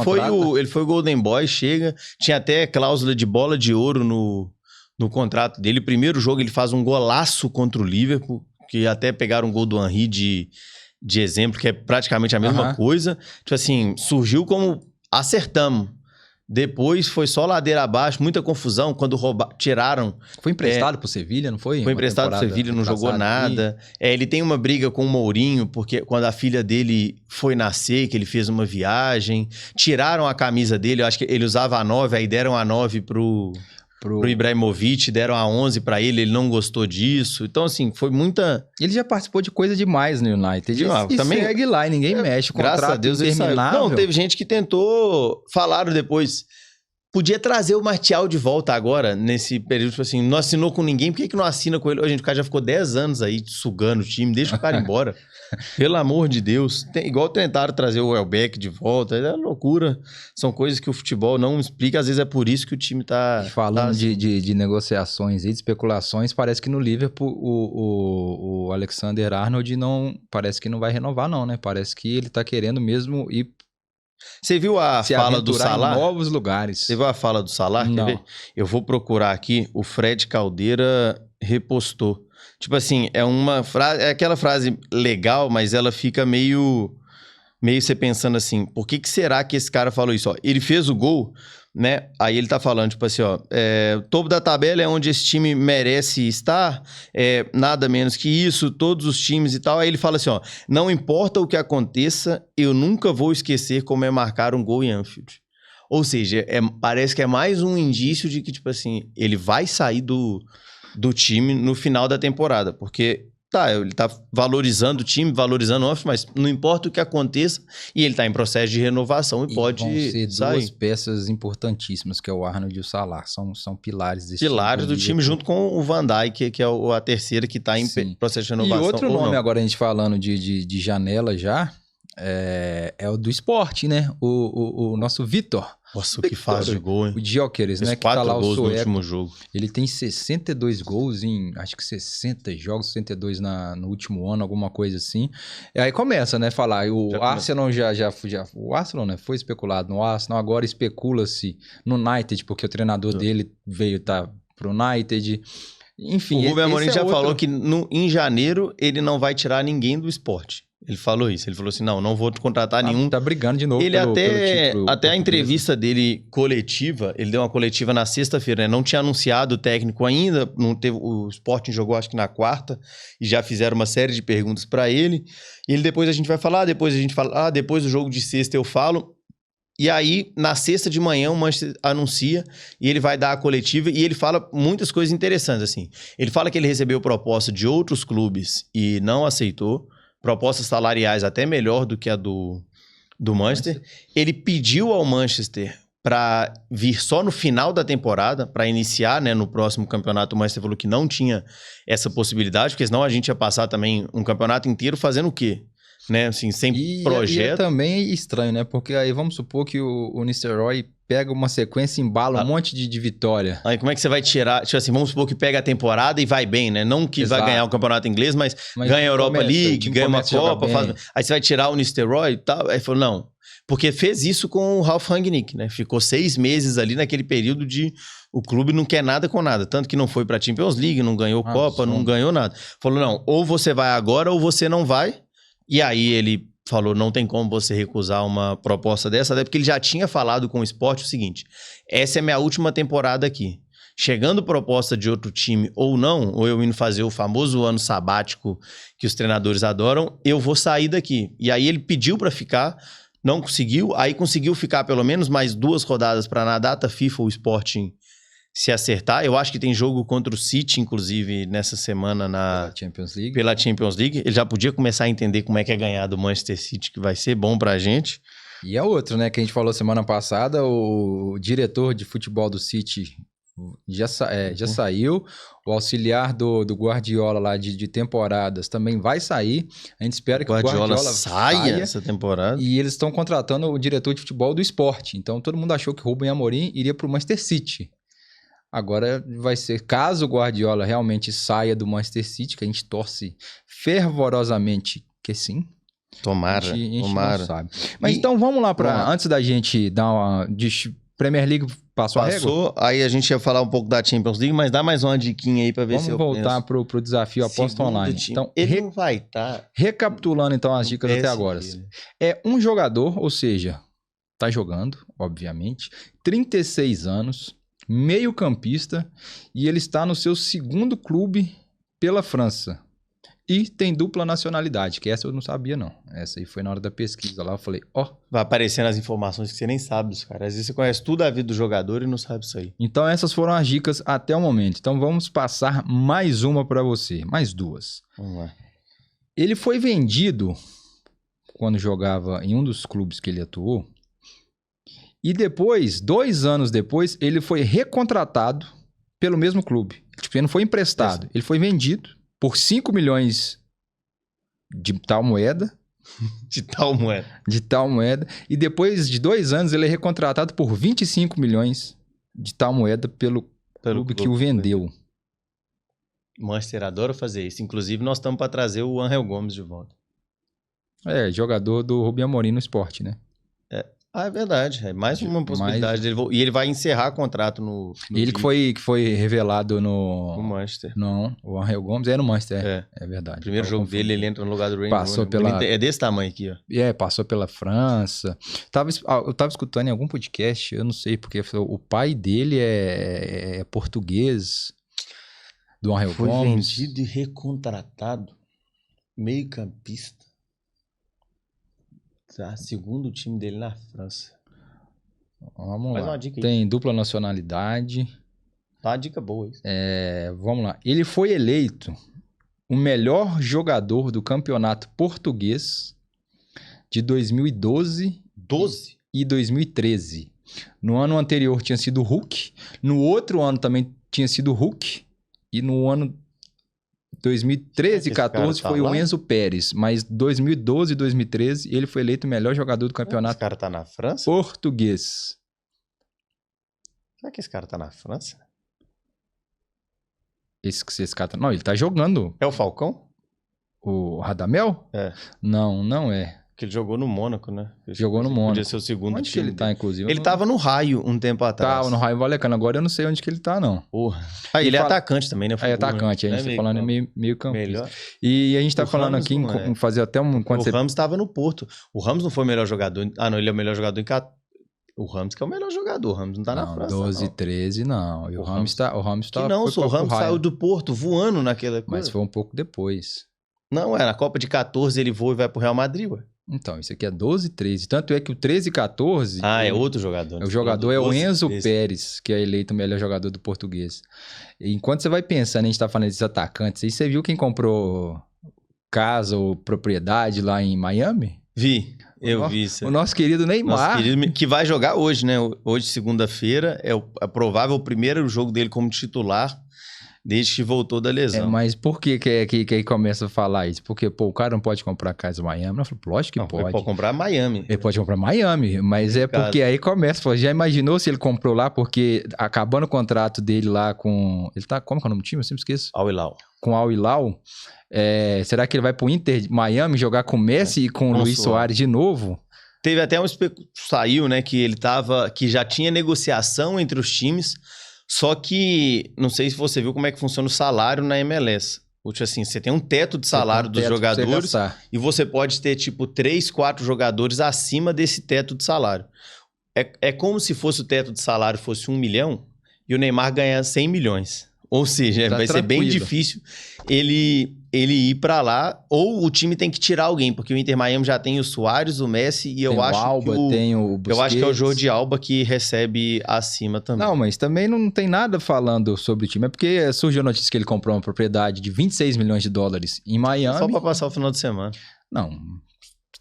foi o Golden Boy, chega. Tinha até cláusula de bola de ouro no contrato dele. Primeiro jogo ele faz um golaço contra o Liverpool, que até pegaram um gol do Henry de exemplo, que é praticamente a mesma coisa. Tipo assim, surgiu como acertamos. Depois foi só ladeira abaixo, muita confusão quando tiraram... Foi emprestado pro Sevilha, não foi? Foi emprestado pro Sevilha, não jogou nada. Ele tem uma briga com o Mourinho, porque quando a filha dele foi nascer, que ele fez uma viagem, tiraram a camisa dele, eu acho que ele usava a 9, aí deram a 9 pro Ibrahimovic, deram a 11 pra ele não gostou disso. Então, assim, foi muita... Ele já participou de coisa demais no United. E também segue lá e ninguém mexe. O graças a Deus ele saiu. Não, teve gente que tentou... Falaram depois... Podia trazer o Martial de volta agora, nesse período, tipo assim, não assinou com ninguém, por que não assina com ele? O cara já ficou 10 anos aí sugando o time, deixa o cara embora. Pelo amor de Deus. Igual tentaram trazer o Welbeck de volta, é loucura. São coisas que o futebol não explica, às vezes é por isso que o time tá... Falando de negociações e de especulações, parece que no Liverpool o Alexander-Arnold parece que não vai renovar não, né? Parece que ele tá querendo mesmo ir... Você viu a fala do Salah? Em novos lugares. Você viu a fala do Salah? Não. Quer ver? Eu vou procurar aqui. O Fred Caldeira repostou. Tipo assim, é aquela frase legal, mas ela fica meio você pensando assim, por que será que esse cara falou isso? Ó, ele fez o gol, né? Aí ele tá falando, tipo assim, ó, o topo da tabela é onde esse time merece estar, nada menos que isso, todos os times e tal. Aí ele fala assim, ó, não importa o que aconteça, eu nunca vou esquecer como é marcar um gol em Anfield. Ou seja, parece que é mais um indício de que, tipo assim, ele vai sair do time no final da temporada, porque... ele tá valorizando o time, valorizando o Anfield, mas não importa o que aconteça, e ele tá em processo de renovação e pode vão ser sair. Duas peças importantíssimas, que é o Arnold e o Salah, são pilares desse pilares do time, junto com o Van Dijk, que é a terceira que tá em processo de renovação. E outro nome, agora a gente falando de janela já, é o do esporte, né? O nosso Vitor. Nossa, o que faz de gol, hein? O Gyökeres, né? Que 4 tá lá gols o no último jogo. Ele tem 62 gols em, acho que 60 jogos, 62 no último ano, alguma coisa assim. E aí começa, né? Falar, Arsenal o Arsenal, né? Foi especulado no Arsenal, agora especula-se no United, porque o treinador dele veio pro United. Enfim, o Rubem Amorim já falou que em janeiro ele não vai tirar ninguém do esporte. Ele falou isso. Ele falou assim, não vou contratar nenhum. Tá brigando de novo ele pelo título até a português. entrevista dele coletiva, ele deu uma coletiva na sexta-feira, né? Não tinha anunciado o técnico ainda, não teve, o Sporting jogou acho que na quarta, e já fizeram uma série de perguntas para ele. E ele depois a gente vai falar, depois do jogo de sexta eu falo. E aí, na sexta de manhã, o Manchester anuncia e ele vai dar a coletiva e ele fala muitas coisas interessantes, assim. Ele fala que ele recebeu proposta de outros clubes e não aceitou. Propostas salariais até melhor do que a do Manchester. Ele pediu ao Manchester para vir só no final da temporada, para iniciar, né, no próximo campeonato. O Manchester falou que não tinha essa possibilidade, porque senão a gente ia passar também um campeonato inteiro fazendo o quê? Né, assim, sem projeto. E é também estranho, né? Porque aí vamos supor que o Nistelrooy pega uma sequência, embala um monte de vitória. Aí como é que você vai tirar? Tipo assim, vamos supor que pega a temporada e vai bem, né? Não que vai ganhar o campeonato inglês, mas ganha a Europa League, ganha uma Copa. Aí você vai tirar o Nistelrooy e tal. Aí falou, não. Porque fez isso com o Ralf Rangnick, né? Ficou 6 meses ali naquele período de o clube não quer nada com nada. Tanto que não foi pra Champions League, não ganhou Copa, não ganhou nada. Falou, não, ou você vai agora ou você não vai. E aí ele falou, não tem como você recusar uma proposta dessa, até porque ele já tinha falado com o Sport o seguinte, essa é minha última temporada aqui. Chegando proposta de outro time ou não, ou eu indo fazer o famoso ano sabático que os treinadores adoram, eu vou sair daqui. E aí ele pediu para ficar, não conseguiu, aí conseguiu ficar pelo menos mais 2 rodadas para na data FIFA o Sporting se acertar. Eu acho que tem jogo contra o City, inclusive, nessa semana pela Champions League. Ele já podia começar a entender como é que é ganhar do Manchester City, que vai ser bom pra gente. E é outro, né? Que a gente falou semana passada, o diretor de futebol do City já saiu. O auxiliar do Guardiola lá de temporadas também vai sair. A gente espera que o Guardiola saia essa temporada. E eles estão contratando o diretor de futebol do Sport. Então todo mundo achou que o Rubem Amorim iria pro Manchester City. Agora vai ser, caso o Guardiola realmente saia do Manchester City, que a gente torce fervorosamente que sim. Tomara. A gente não sabe. Mas então vamos lá antes da gente dar uma... Premier League passou a régua? Aí a gente ia falar um pouco da Champions League, mas dá mais uma diquinha aí pra ver se eu Vamos voltar pro desafio Aposta Online. Então, ele não vai estar... Recapitulando então as dicas até agora. É um jogador, ou seja, tá jogando, obviamente, 36 anos... meio-campista, e ele está no seu 2º clube pela França. E tem dupla nacionalidade, que essa eu não sabia, não. Essa aí foi na hora da pesquisa lá, eu falei, vai aparecendo as informações que você nem sabe dos caras. Às vezes você conhece tudo a vida do jogador e não sabe isso aí. Então essas foram as dicas até o momento. Então vamos passar mais uma para você, mais 2. Vamos lá. Ele foi vendido quando jogava em um dos clubes que ele atuou. E depois, 2 anos depois, ele foi recontratado pelo mesmo clube. Tipo, ele não foi emprestado. Ele foi vendido por 5 milhões de tal moeda. De tal moeda. E depois de 2 anos, ele é recontratado por 25 milhões de tal moeda pelo clube que o vendeu. Manchester adora fazer isso. Inclusive, nós estamos para trazer o Ángel Gomes de volta. Jogador do Rubem Amorim no Sport, né? É verdade. É mais uma possibilidade dele. E ele vai encerrar contrato no ele que foi revelado no Manchester. Não, o Ángel Gomes é no Manchester. É verdade. O primeiro jogo dele, ele entra no lugar do Raymond. Passou pela... É desse tamanho aqui, ó. Passou pela França. Eu tava escutando em algum podcast, eu não sei, porque o pai dele é português, do Ángel Gomes. Foi vendido e recontratado. Meio-campista. Segundo time dele na França. Vamos lá. Tem dupla nacionalidade. Tá uma dica boa isso. Vamos lá. Ele foi eleito o melhor jogador do campeonato português de 2012 e 2013. No ano anterior tinha sido o Hulk. No outro ano também tinha sido o Hulk. E no ano 2013 e 14 foi o Enzo Pérez, mas 2012 e 2013 ele foi eleito o melhor jogador do campeonato. Esse cara tá na França? Português. Será que esse cara tá na França? Esse cara tá... Não, ele tá jogando. É o Falcão? O Radamel? É. Não é. Que ele jogou no Mônaco, né? Jogou no Mônaco. Podia ser o segundo onde time que ele tá, inclusive? Ele tava no Raio um tempo atrás. Tava no Raio Vallecano. Agora eu não sei onde que ele tá, não. Porra. Ele é atacante também, né? É atacante. A gente tá falando meio campista. Melhor. E a gente tá falando aqui em fazer até um... O Ramos tava no Porto. O Ramos não foi o melhor jogador. Ah, não. Ele é o melhor jogador em... O Ramos que é o melhor jogador. O Ramos não tá na França, 12, 13, não. E o Ramos tá... O Ramos tá... Não, o Ramos saiu do Porto voando naquela coisa. Mas foi um pouco depois. Não, na Copa de 14 ele voa e vai pro Real Madrid, ué. Então, isso aqui é 12 e 13. Tanto é que o 13 e 14... é outro jogador. O jogador é o Enzo Pérez, que é eleito o melhor jogador do português. E enquanto você vai pensando, a gente tá falando desses atacantes, aí você viu quem comprou casa ou propriedade lá em Miami? Eu vi isso. O nosso querido Neymar. Nosso querido, que vai jogar hoje, né? Hoje, segunda-feira, é provável o primeiro jogo dele como titular desde que voltou da lesão. Mas por que começa a falar isso? Porque, o cara não pode comprar casa em Miami? Eu falei, lógico que pode. Ele pode comprar Miami. Ele pode comprar Miami, mas é porque aí começa. Já imaginou se ele comprou lá, porque acabando o contrato dele lá com... Ele tá... Como que é o nome do time? Eu sempre esqueço. Al Hilal. Com Al Hilal. Será que ele vai pro Inter Miami jogar com o Messi e com o Luis Soares de novo? Teve até saiu, né, que já tinha negociação entre os times. Só que, não sei se você viu como é que funciona o salário na MLS. Assim, você tem um teto de salário dos jogadores e você pode ter, 3, 4 jogadores acima desse teto de salário. É como se fosse o teto de salário fosse 1 milhão e o Neymar ganhar 100 milhões. Ou seja, vai ser bem difícil ele ir pra lá, ou o time tem que tirar alguém, porque o Inter Miami já tem o Suárez, o Messi, e eu acho Alba, que tem o Busquets. Eu acho que é o Jordi Alba que recebe acima também. Não, mas também não tem nada falando sobre o time, é porque surgiu a notícia que ele comprou uma propriedade de 26 milhões de dólares em Miami. Só pra passar o final de semana. Não,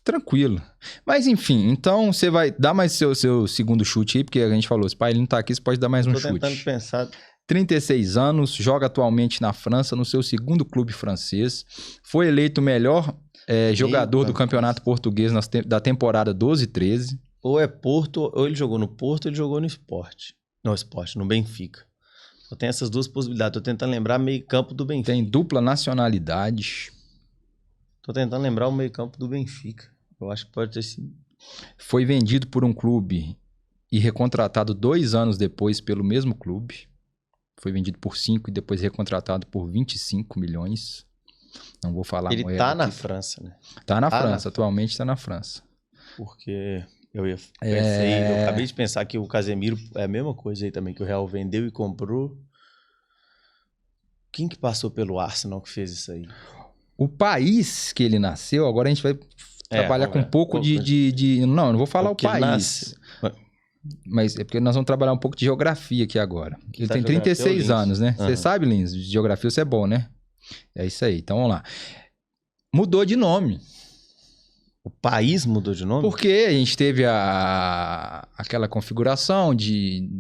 tranquilo. Mas enfim, então você vai dar mais seu segundo chute aí, porque a gente falou, se o pai ele não tá aqui, você pode dar mais um chute. Tô tentando pensar... 36 anos, joga atualmente na França, no seu segundo clube francês. Foi eleito o melhor jogador do campeonato português da temporada 12-13. Ou é Porto, ou ele jogou no Porto, ou ele jogou no Sport. No Benfica. Eu tenho essas duas possibilidades. Tô tentando lembrar meio campo do Benfica. Tem dupla nacionalidade. Tô tentando lembrar o meio campo do Benfica. Eu acho que pode ter sido. Foi vendido por um clube e recontratado 2 anos depois pelo mesmo clube. Foi vendido por 5 e depois recontratado por 25 milhões. Não vou falar Ele tá na França, né? Tá na França, atualmente tá na França. Porque eu acabei de pensar que o Casemiro é a mesma coisa aí também, que o Real vendeu e comprou. Quem que passou pelo Arsenal que fez isso aí? O país que ele nasceu, agora a gente vai trabalhar com um pouco de... Não vou falar o país. Mas é porque nós vamos trabalhar um pouco de geografia aqui agora. Ele tem 36 anos, né? Você sabe, Lins, de geografia você é bom, né? É isso aí. Então, vamos lá. Mudou de nome. O país mudou de nome? Porque a gente teve aquela configuração de...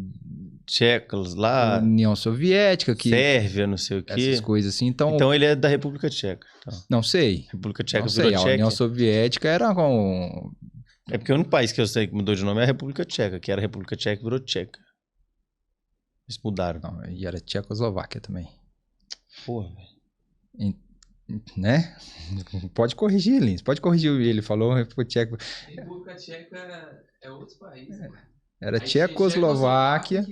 Tchecos lá... União Soviética, que... Sérvia, não sei o quê. Essas coisas assim. Então ele é da República Tcheca. Então. Não sei. República Tcheca virou Tchequia. A União Soviética era com... É porque o único país que eu sei que mudou de nome é a República Tcheca, que era a República Tcheca e virou Tcheca. Eles mudaram. Não, e era Tchecoslováquia também. Porra, velho. Né? Pode corrigir, Lins. Pode corrigir. Ele falou República Tcheca. República Tcheca é outro país, né? Era Tchecoslováquia.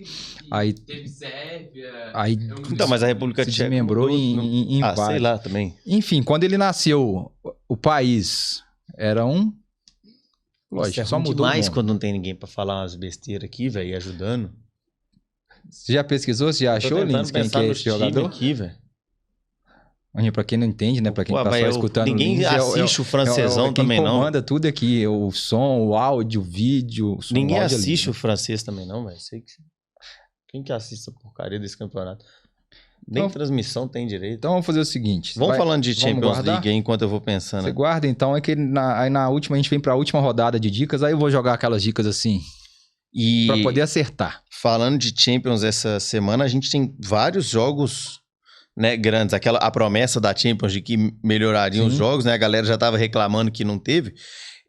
Aí teve Sérvia. Aí, então, mas a República Tcheca se desmembrou em sei lá também. Enfim, quando ele nasceu, o país era um... Lógico, só mudou demais quando não tem ninguém pra falar umas besteiras aqui, velho, ajudando. Você já pesquisou? Você já achou, Lins, quem que é esse jogador? Aqui, velho. Pra quem não entende, né? Pra quem tá só escutando ninguém Lins, assiste o francesão também, não. Quem comanda tudo aqui, o som, o áudio, o vídeo... Ninguém assiste o francês também, não, velho. Quem que assiste essa porcaria desse campeonato? Nem transmissão tem direito. Então vamos fazer o seguinte. Vamos falando de Champions League aí enquanto eu vou pensando. Você guarda então, é que aí na última a gente vem pra última rodada de dicas, aí eu vou jogar aquelas dicas assim, pra poder acertar. Falando de Champions essa semana, a gente tem vários jogos, né, grandes. A promessa da Champions de que melhorariam os jogos, né? A galera já tava reclamando que não teve.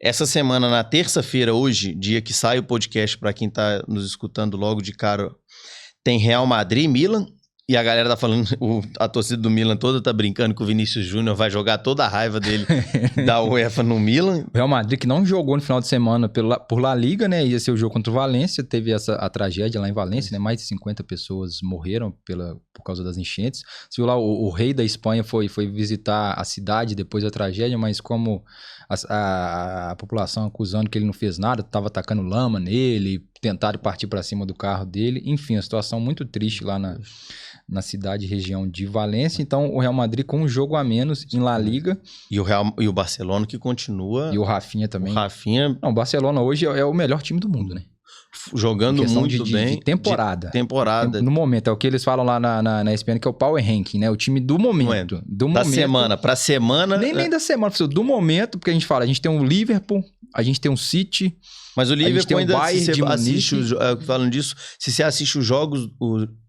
Essa semana, na terça-feira, hoje, dia que sai o podcast pra quem tá nos escutando logo de cara, tem Real Madrid, Milan. E a galera tá falando, a torcida do Milan toda tá brincando que o Vinícius Júnior vai jogar toda a raiva dele da UEFA no Milan. O Real Madrid que não jogou no final de semana por La Liga, né? Ia ser o jogo contra o Valência. Teve a tragédia lá em Valência, né? Mais de 50 pessoas morreram por causa das enchentes. Você viu lá, o rei da Espanha foi visitar a cidade depois da tragédia, mas como a população acusando que ele não fez nada, tava atacando lama nele, tentaram partir para cima do carro dele. Enfim, a situação muito triste lá na cidade e região de Valência. Então, o Real Madrid com um jogo a menos em La Liga. E o Barcelona que continua... E o Rafinha também. Não, o Barcelona hoje é o melhor time do mundo, né? Jogando muito bem. De temporada. Temporada. No momento, é o que eles falam lá na ESPN, que é o Power Ranking, né? O time do momento. Da semana pra semana. Nem da semana, do momento, porque a gente tem um Liverpool, a gente tem um City. Mas o Liverpool ainda, Bayern, se você assiste, falando disso, se você assiste os jogos,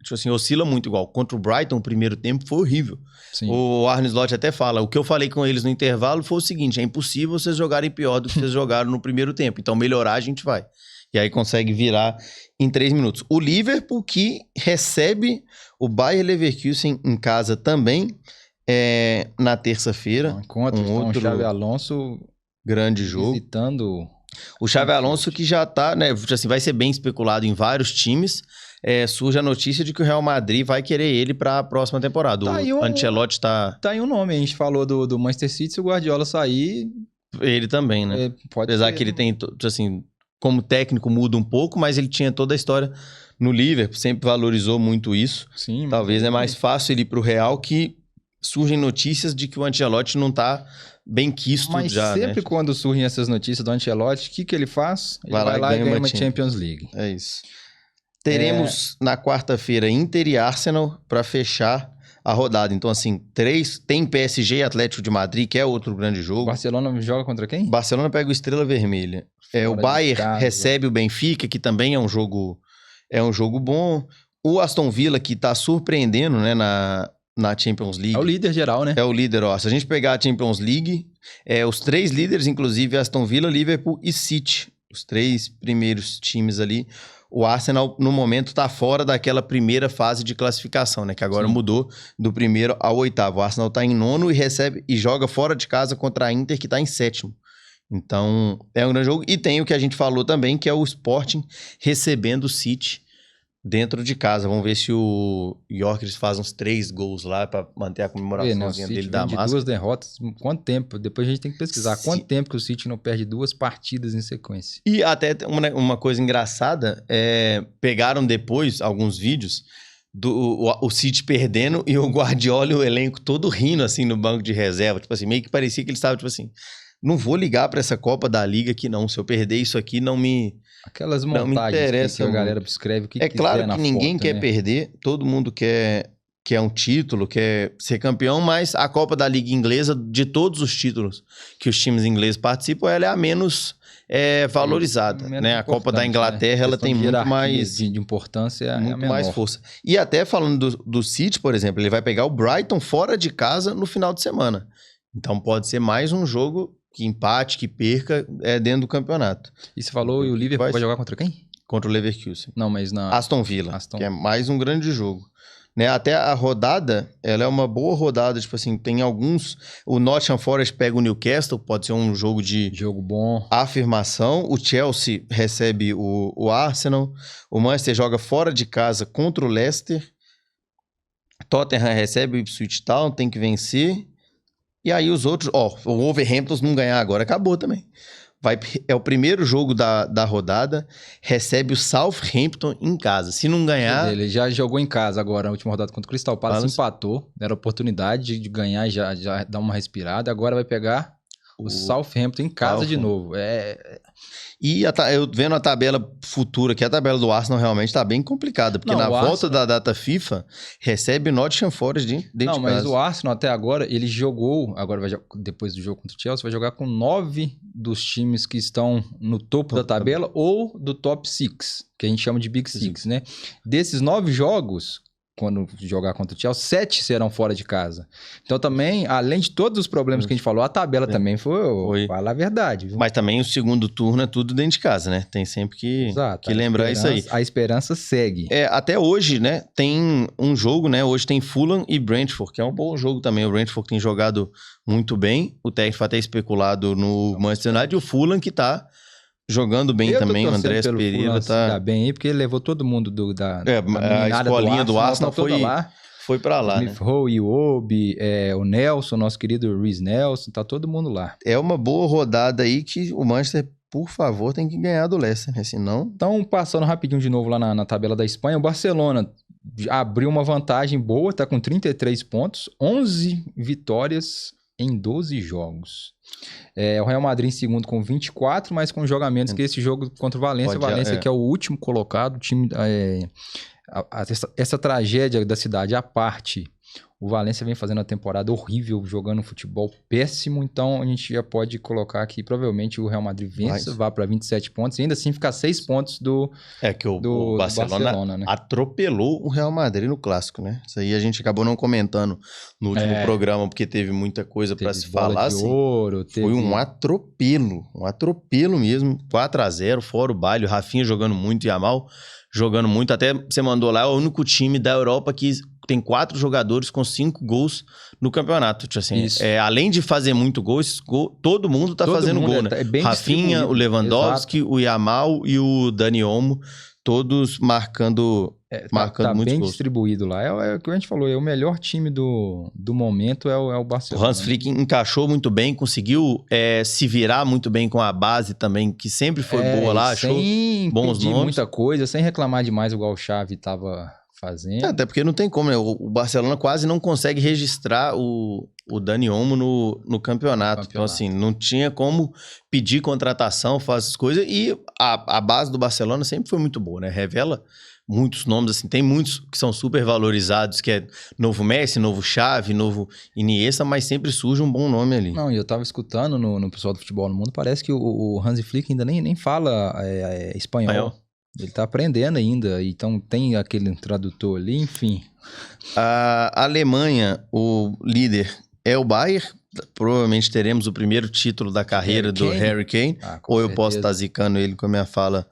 tipo assim, oscila muito igual. Contra o Brighton, o primeiro tempo foi horrível. Sim. O Arne Slot até fala, o que eu falei com eles no intervalo foi o seguinte, é impossível vocês jogarem pior do que vocês jogaram no primeiro tempo. Então melhorar a gente vai. E aí consegue virar em 3 minutos. O Liverpool que recebe o Bayer Leverkusen em casa também na terça-feira. Contra o Xabi Alonso. Grande jogo. Visitando... O Xabi Alonso que já tá, né, assim, vai ser bem especulado em vários times. Surge a notícia de que o Real Madrid vai querer ele para a próxima temporada. O Ancelotti tá... Tá aí um nome, a gente falou do Manchester City, se o Guardiola sair... Ele também, né? Pode Apesar ser, que ele tem, assim... Como técnico muda um pouco, mas ele tinha toda a história no Liverpool, sempre valorizou muito isso. Sim, talvez é mais fácil ele ir pro Real, que surgem notícias de que o Ancelotti não tá bem quisto mas já, sempre, né? Quando surgem essas notícias do Ancelotti, o que ele faz? Ele vai lá e ganha uma Champions League. É isso. Teremos na quarta-feira Inter e Arsenal para fechar a rodada. Então, assim, tem PSG e Atlético de Madrid, que é outro grande jogo. Barcelona joga contra quem? Barcelona pega o Estrela Vermelha. O Bayern recebe o Benfica, que também é um jogo bom. O Aston Villa, que tá surpreendendo, né, na Champions League. É o líder geral, né? É o líder, ó. Se a gente pegar a Champions League, os 3 líderes, inclusive Aston Villa, Liverpool e City. Os 3 primeiros times ali. O Arsenal, no momento, tá fora daquela primeira fase de classificação, né? Que agora mudou do primeiro ao 8º. O Arsenal tá em 9º e joga fora de casa contra a Inter, que tá em 7º. Então, é um grande jogo. E tem o que a gente falou também, que é o Sporting recebendo o City dentro de casa. Vamos ver se o Gyökeres faz uns 3 gols lá para manter a comemoraçãozinha dele da massa. 2 derrotas, quanto tempo? Depois a gente tem que pesquisar. Quanto tempo que o City não perde 2 partidas em sequência? E até uma coisa engraçada, pegaram depois alguns vídeos o City perdendo e o Guardiola e o elenco todo rindo assim no banco de reserva. Tipo assim, meio que parecia que eles estavam tipo assim... Não vou ligar para essa Copa da Liga aqui, não. Se eu perder isso aqui, não me... Aquelas montagens que a galera escreve o que quiser claro na que ninguém foto, quer né? perder, todo mundo quer um título, quer ser campeão, mas a Copa da Liga Inglesa, de todos os títulos que os times ingleses participam, ela é a menos valorizada, né? A Copa da Inglaterra, ela tem muito mais... de importância, muito mais força. E até falando do City, por exemplo, ele vai pegar o Brighton fora de casa no final de semana. Então pode ser mais um jogo... que empate, que perca, dentro do campeonato. E você falou, e o Liverpool vai jogar contra quem? Contra o Leverkusen. Não, mas na... Aston Villa, que é mais um grande jogo. Né? Até a rodada, ela é uma boa rodada, tipo assim, tem alguns... O Nottingham Forest pega o Newcastle, pode ser um jogo de... Jogo bom. Afirmação. O Chelsea recebe o Arsenal. O Manchester joga fora de casa contra o Leicester. Tottenham recebe o Ipswich Town, tem que vencer. E aí os outros... o Wolverhampton não ganhar agora, acabou também. É o primeiro jogo da rodada, recebe o Southampton em casa. Se não ganhar... Ele já jogou em casa agora, na última rodada contra o Crystal Palace, empatou. Era oportunidade de ganhar e já dar uma respirada. Agora vai pegar o Southampton em casa de novo. E eu vendo a tabela futura, que a tabela do Arsenal realmente tá bem complicada, porque volta da data FIFA, recebe o Nottingham Forest dentro de casa. Não, mas o Arsenal até agora, ele jogou, depois do jogo contra o Chelsea, vai jogar com 9 dos times que estão no topo da tabela ou do top 6, que a gente chama de Big Six, né? Desses 9 jogos, quando jogar contra o Chelsea, 7 serão fora de casa. Então também, além de todos os problemas que a gente falou, a tabela também foi. Fala a verdade, viu? Mas também o segundo turno é tudo dentro de casa, né? Tem sempre que lembrar isso aí. A esperança segue. Até hoje, né, tem um jogo, né? Hoje tem Fulham e Brentford, que é um bom jogo também. O Brentford tem jogado muito bem. O técnico foi até especulado no Manchester United. E o Fulham que tá jogando bem também. O Andrés Pereira tá bem aí, porque ele levou todo mundo da a escolinha do Arsenal foi pra lá, Smith Rowe, Iwobi, o Nelson, nosso querido Reece Nelson, tá todo mundo lá. É uma boa rodada aí que o Manchester, por favor, tem que ganhar do Leicester, né? Senão... Então, passando rapidinho de novo lá na tabela da Espanha, o Barcelona abriu uma vantagem boa, tá com 33 pontos, 11 vitórias em 12 jogos. O Real Madrid em segundo com 24, mas com jogamentos que esse jogo contra o Valência, que é o último colocado, o time... Essa tragédia da cidade à parte, o Valência vem fazendo uma temporada horrível, jogando um futebol péssimo, então a gente já pode colocar que provavelmente o Real Madrid vença, vá para 27 pontos e ainda assim ficar 6 pontos do o Barcelona, né? Atropelou o Real Madrid no clássico, né? Isso aí a gente acabou não comentando no último programa, porque teve muita coisa para se falar. De ouro, foi um atropelo mesmo, 4-0, fora o baile, o Rafinha jogando muito, Yamal jogando muito, até você mandou lá, é o único time da Europa que tem 4 jogadores com 5 gols no campeonato. Tipo assim, além de fazer muito gol, todo mundo tá fazendo gol, né? Rafinha, o Lewandowski, o Yamal e o Dani Olmo, todos marcando muitos bem gols. Distribuído lá. É o que a gente falou, o melhor time do momento é o Barcelona. O Hans Flick encaixou muito bem, conseguiu se virar muito bem com a base também, que sempre foi boa lá, achou bons nomes. Muita coisa, sem reclamar demais igual o Xavi tava fazendo. Até porque não tem como, né? O Barcelona quase não consegue registrar o Dani Olmo no campeonato. Então, assim, não tinha como pedir contratação, fazer essas coisas. E a base do Barcelona sempre foi muito boa, né? Revela muitos nomes, assim. Tem muitos que são super valorizados, que é novo Messi, novo Xavi, novo Iniesta, mas sempre surge um bom nome ali. Não, e eu tava escutando no pessoal do futebol no mundo, parece que o Hansi Flick ainda nem fala espanhol. Ele tá aprendendo ainda, então tem aquele tradutor ali, enfim. A Alemanha, o líder é o Bayern. Provavelmente teremos o primeiro título da carreira do Harry Kane. Ou eu posso estar zicando ele com a minha fala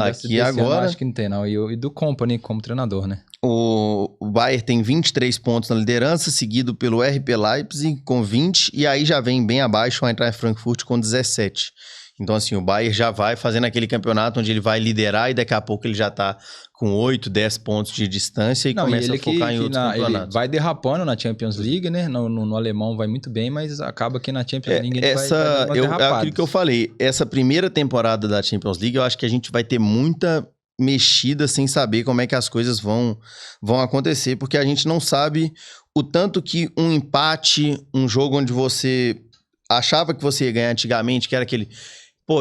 aqui agora. Acho que não tem, não. E do Kompany como treinador, né? O Bayern tem 23 pontos na liderança, seguido pelo RB Leipzig com 20. E aí já vem bem abaixo o Eintracht Frankfurt com 17. Então, assim, o Bayern já vai fazendo aquele campeonato onde ele vai liderar e daqui a pouco ele já tá com 8, 10 pontos de distância e começa a focar em outros campeonatos. Ele vai derrapando na Champions League, né? No alemão vai muito bem, mas acaba que na Champions League ele vai é aquilo que eu falei. Essa primeira temporada da Champions League, eu acho que a gente vai ter muita mexida sem saber como é que as coisas vão acontecer, porque a gente não sabe o tanto que um empate, um jogo onde você achava que você ia ganhar antigamente, que era aquele...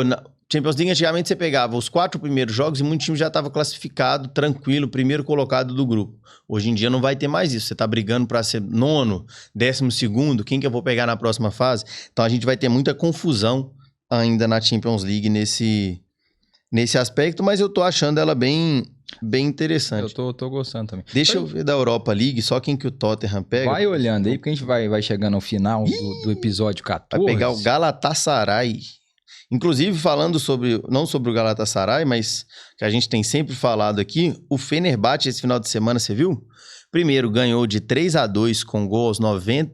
na Champions League, antigamente você pegava os 4 primeiros jogos e muito time já estava classificado, tranquilo, primeiro colocado do grupo. Hoje em dia não vai ter mais isso. Você está brigando para ser 9º, 12º, quem que eu vou pegar na próxima fase? Então a gente vai ter muita confusão ainda na Champions League nesse aspecto, mas eu tô achando ela bem interessante. Eu tô gostando também. Deixa eu ver da Europa League, só quem que o Tottenham pega. Vai olhando aí, porque a gente vai chegando ao final do episódio 14. Vai pegar o Galatasaray. Inclusive, falando não sobre o Galatasaray, mas que a gente tem sempre falado aqui, o Fenerbahçe esse final de semana, você viu? Primeiro, ganhou de 3-2 com gol aos 90,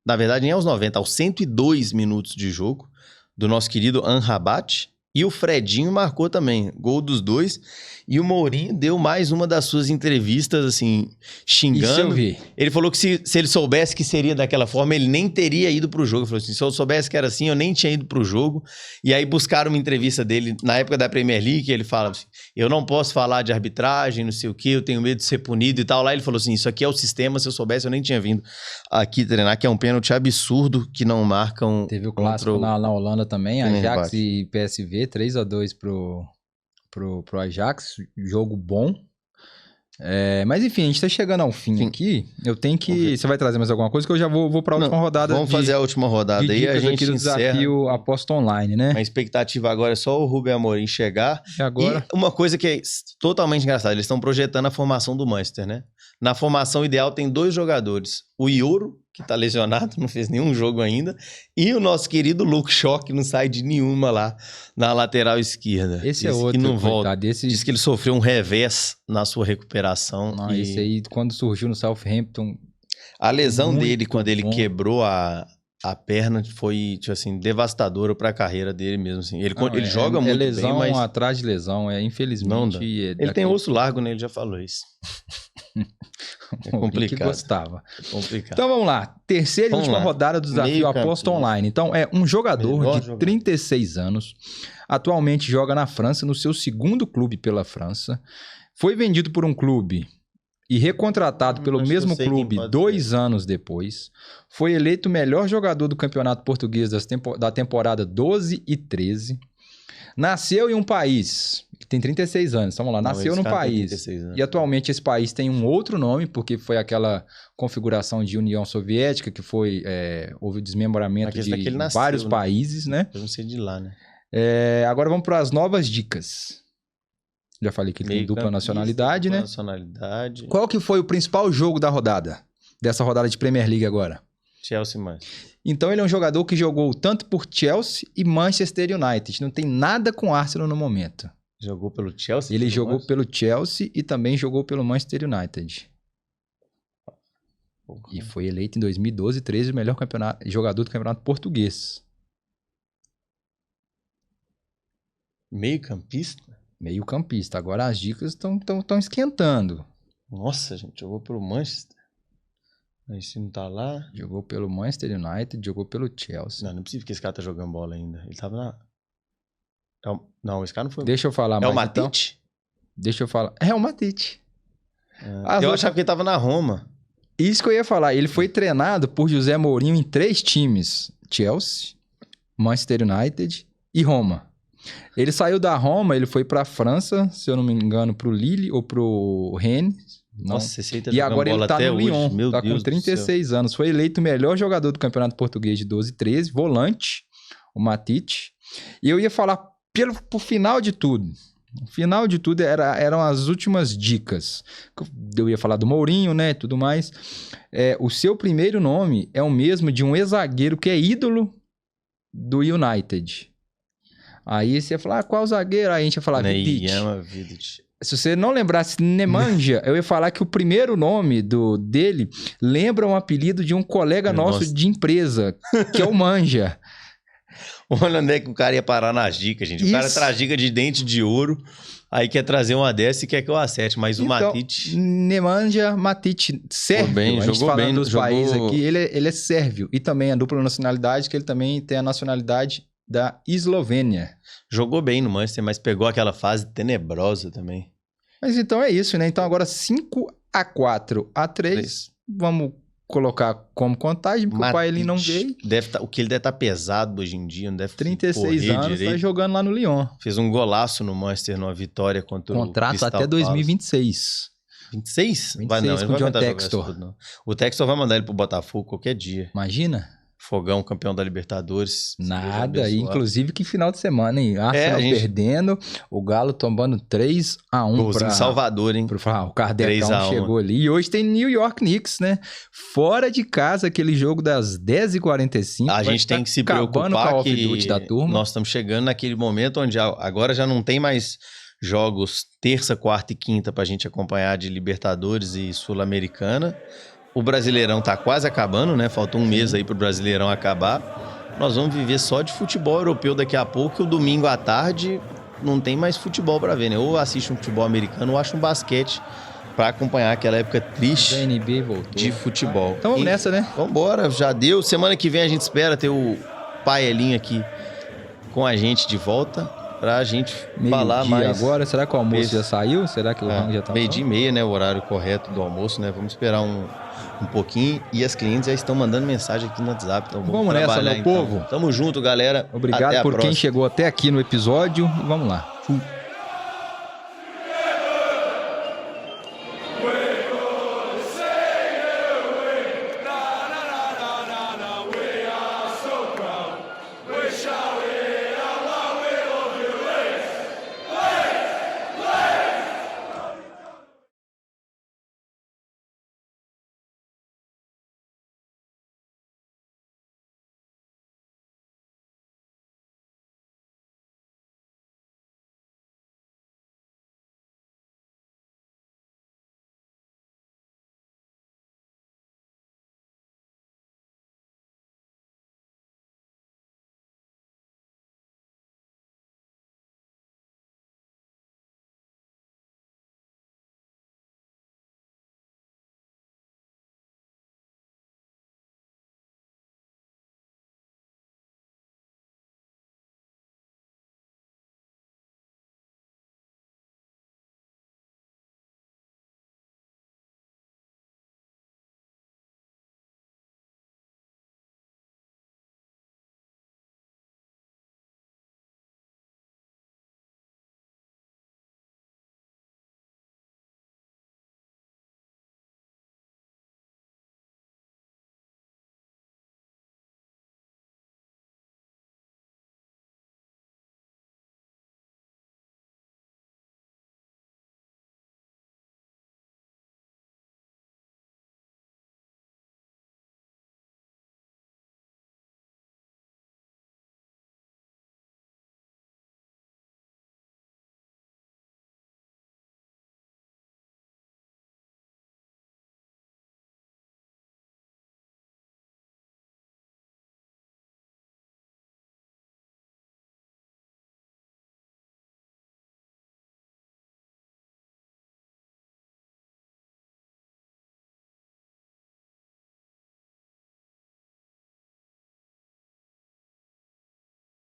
na verdade nem aos 90, aos 102 minutos de jogo, do nosso querido Amrabat. E o Fredinho marcou também, gol dos dois. E o Mourinho deu mais uma das suas entrevistas, assim, xingando. Isso eu vi. Ele falou que se ele soubesse que seria daquela forma, ele nem teria ido pro jogo. Ele falou assim, se eu soubesse que era assim, eu nem tinha ido pro jogo. E aí buscaram uma entrevista dele na época da Premier League, que ele fala assim, eu não posso falar de arbitragem, não sei o quê, eu tenho medo de ser punido e tal. Lá ele falou assim, isso aqui é o sistema, se eu soubesse, eu nem tinha vindo aqui treinar, que é um pênalti absurdo que não marcam. Teve o clássico na Holanda também, Ajax e PSV, 3-2 pro Ajax, jogo bom. Mas enfim, a gente tá chegando ao fim aqui. Eu tenho que... Você vai trazer mais alguma coisa que eu já vou pra última rodada. Vamos fazer a última rodada aí. A gente encerra. Desafio Aposta Online, né? A expectativa agora é só o Rubem Amorim chegar. E agora? E uma coisa que é totalmente engraçada, eles estão projetando a formação do Manchester, né? Na formação ideal tem 2 jogadores. O Yoro, que tá lesionado, não fez nenhum jogo ainda. E o nosso querido Luke Shaw, que não sai de nenhuma lá na lateral esquerda. Esse é outro, que não volta. Coitado, Diz que ele sofreu um revés na sua recuperação. Não, esse aí, quando surgiu no Southampton... A lesão dele, quando ele quebrou a perna, foi, tipo assim, devastadora pra carreira dele mesmo. Assim. Ele joga muito lesão bem, mas... atrás de lesão, infelizmente... Não dá. Ele tem osso largo, né? Ele já falou isso. É complicado. Que gostava. É complicado. Então vamos lá. Terceira e última rodada do desafio Aposta Online. Então é um jogador de 36 anos. Atualmente joga na França, no seu 2º clube pela França. Foi vendido por um clube e recontratado pelo mesmo clube 2 anos depois. Foi eleito o melhor jogador do campeonato português da temporada 12 e 13. Nasceu em um país que tem 36 anos, então vamos lá, nasceu num país e atualmente esse país tem um outro nome, porque foi aquela configuração de União Soviética que foi, houve o desmembramento de vários países, né? Eu não sei de lá, né? Agora vamos para as novas dicas. Já falei que ele tem dupla nacionalidade, né? Nacionalidade. Qual que foi o principal jogo da rodada? Dessa rodada de Premier League agora? Chelsea, Manchester. Então ele é um jogador que jogou tanto por Chelsea e Manchester United. Não tem nada com Arsenal no momento. Jogou pelo Chelsea? Ele jogou pelo Chelsea e também jogou pelo Manchester United. E foi eleito em 2012 e 2013 o melhor jogador do campeonato português. Meio-campista? Meio-campista. Agora as dicas estão esquentando. Nossa, gente, jogou pelo Manchester. Esse não tá lá. Jogou pelo Manchester United, jogou pelo Chelsea. Não é possível que esse cara tá jogando bola ainda. Ele tava na... Não, esse cara não foi... Deixa eu falar mais, o Matite? Então. Deixa eu falar. É o Matite. Eu achava que ele tava na Roma. Isso que eu ia falar. Ele foi treinado por José Mourinho em 3 times. Chelsea, Manchester United e Roma. Ele saiu da Roma, ele foi pra França, se eu não me engano, pro Lille ou pro Rennes. Nossa, esse aí tá e agora ele tá no Lyon, Meu tá Deus com 36 anos. Foi eleito o melhor jogador do Campeonato Português de 12 e 13, volante, o Matite. E eu ia falar pro final de tudo. O final de tudo eram as últimas dicas. Eu ia falar do Mourinho, né, tudo mais. O seu primeiro nome é o mesmo de um ex-zagueiro que é ídolo do United. Aí você ia falar, qual zagueiro? Aí a gente ia falar Vidic. Se você não lembrasse Nemanja, eu ia falar que o primeiro nome dele lembra um apelido de um colega nosso de empresa, que é o Manja. Olha onde é que o cara ia parar nas dicas, gente. O cara traz dica de dente de ouro, aí quer trazer uma dessa e quer que eu acerte, mas o Matite... Nemanja Matite, sérvio, jogou bem dos países aqui, ele é sérvio. E também a dupla nacionalidade, que ele também tem a nacionalidade da Eslovênia. Jogou bem no Manchester, mas pegou aquela fase tenebrosa também. Mas então é isso, né? Então agora 5-4-3. Vamos colocar como contagem, porque o pai ele não veio. O que ele deve estar pesado hoje em dia, não deve 36 anos, direito. Tá jogando lá no Lyon. Fez um golaço no Manchester numa vitória contra Contrato o Crystal até 2026. 26? 26 não, com o John Textor. O Textor vai mandar ele pro Botafogo qualquer dia. Imagina. Fogão, campeão da Libertadores. Nada, inclusive que final de semana, hein? Arsenal perdendo, o Galo tomando 3-1 em Salvador, hein? O Kardecão chegou ali. E hoje tem New York Knicks, né? Fora de casa, aquele jogo das 10h45. A gente tem que se preocupar que da turma. Nós estamos chegando naquele momento onde agora já não tem mais jogos terça, quarta e quinta pra gente acompanhar de Libertadores e Sul-Americana. O Brasileirão tá quase acabando, né? Falta um mês aí pro Brasileirão acabar. Nós vamos viver só de futebol europeu daqui a pouco. O domingo à tarde não tem mais futebol pra ver, né? Ou assiste um futebol americano ou acha um basquete pra acompanhar aquela época triste de futebol. Então vamos nessa, né? Vambora, já deu. Semana que vem a gente espera ter o Paelinho aqui com a gente de volta pra gente falar mais. Agora, será que o almoço já saiu? Será que o rango já tá 12:30, né? O horário correto do almoço, né? Vamos esperar um pouquinho. E as clientes já estão mandando mensagem aqui no WhatsApp. Então vamos nessa, meu povo. Tamo junto, galera. Obrigado por quem chegou até aqui no episódio. Vamos lá.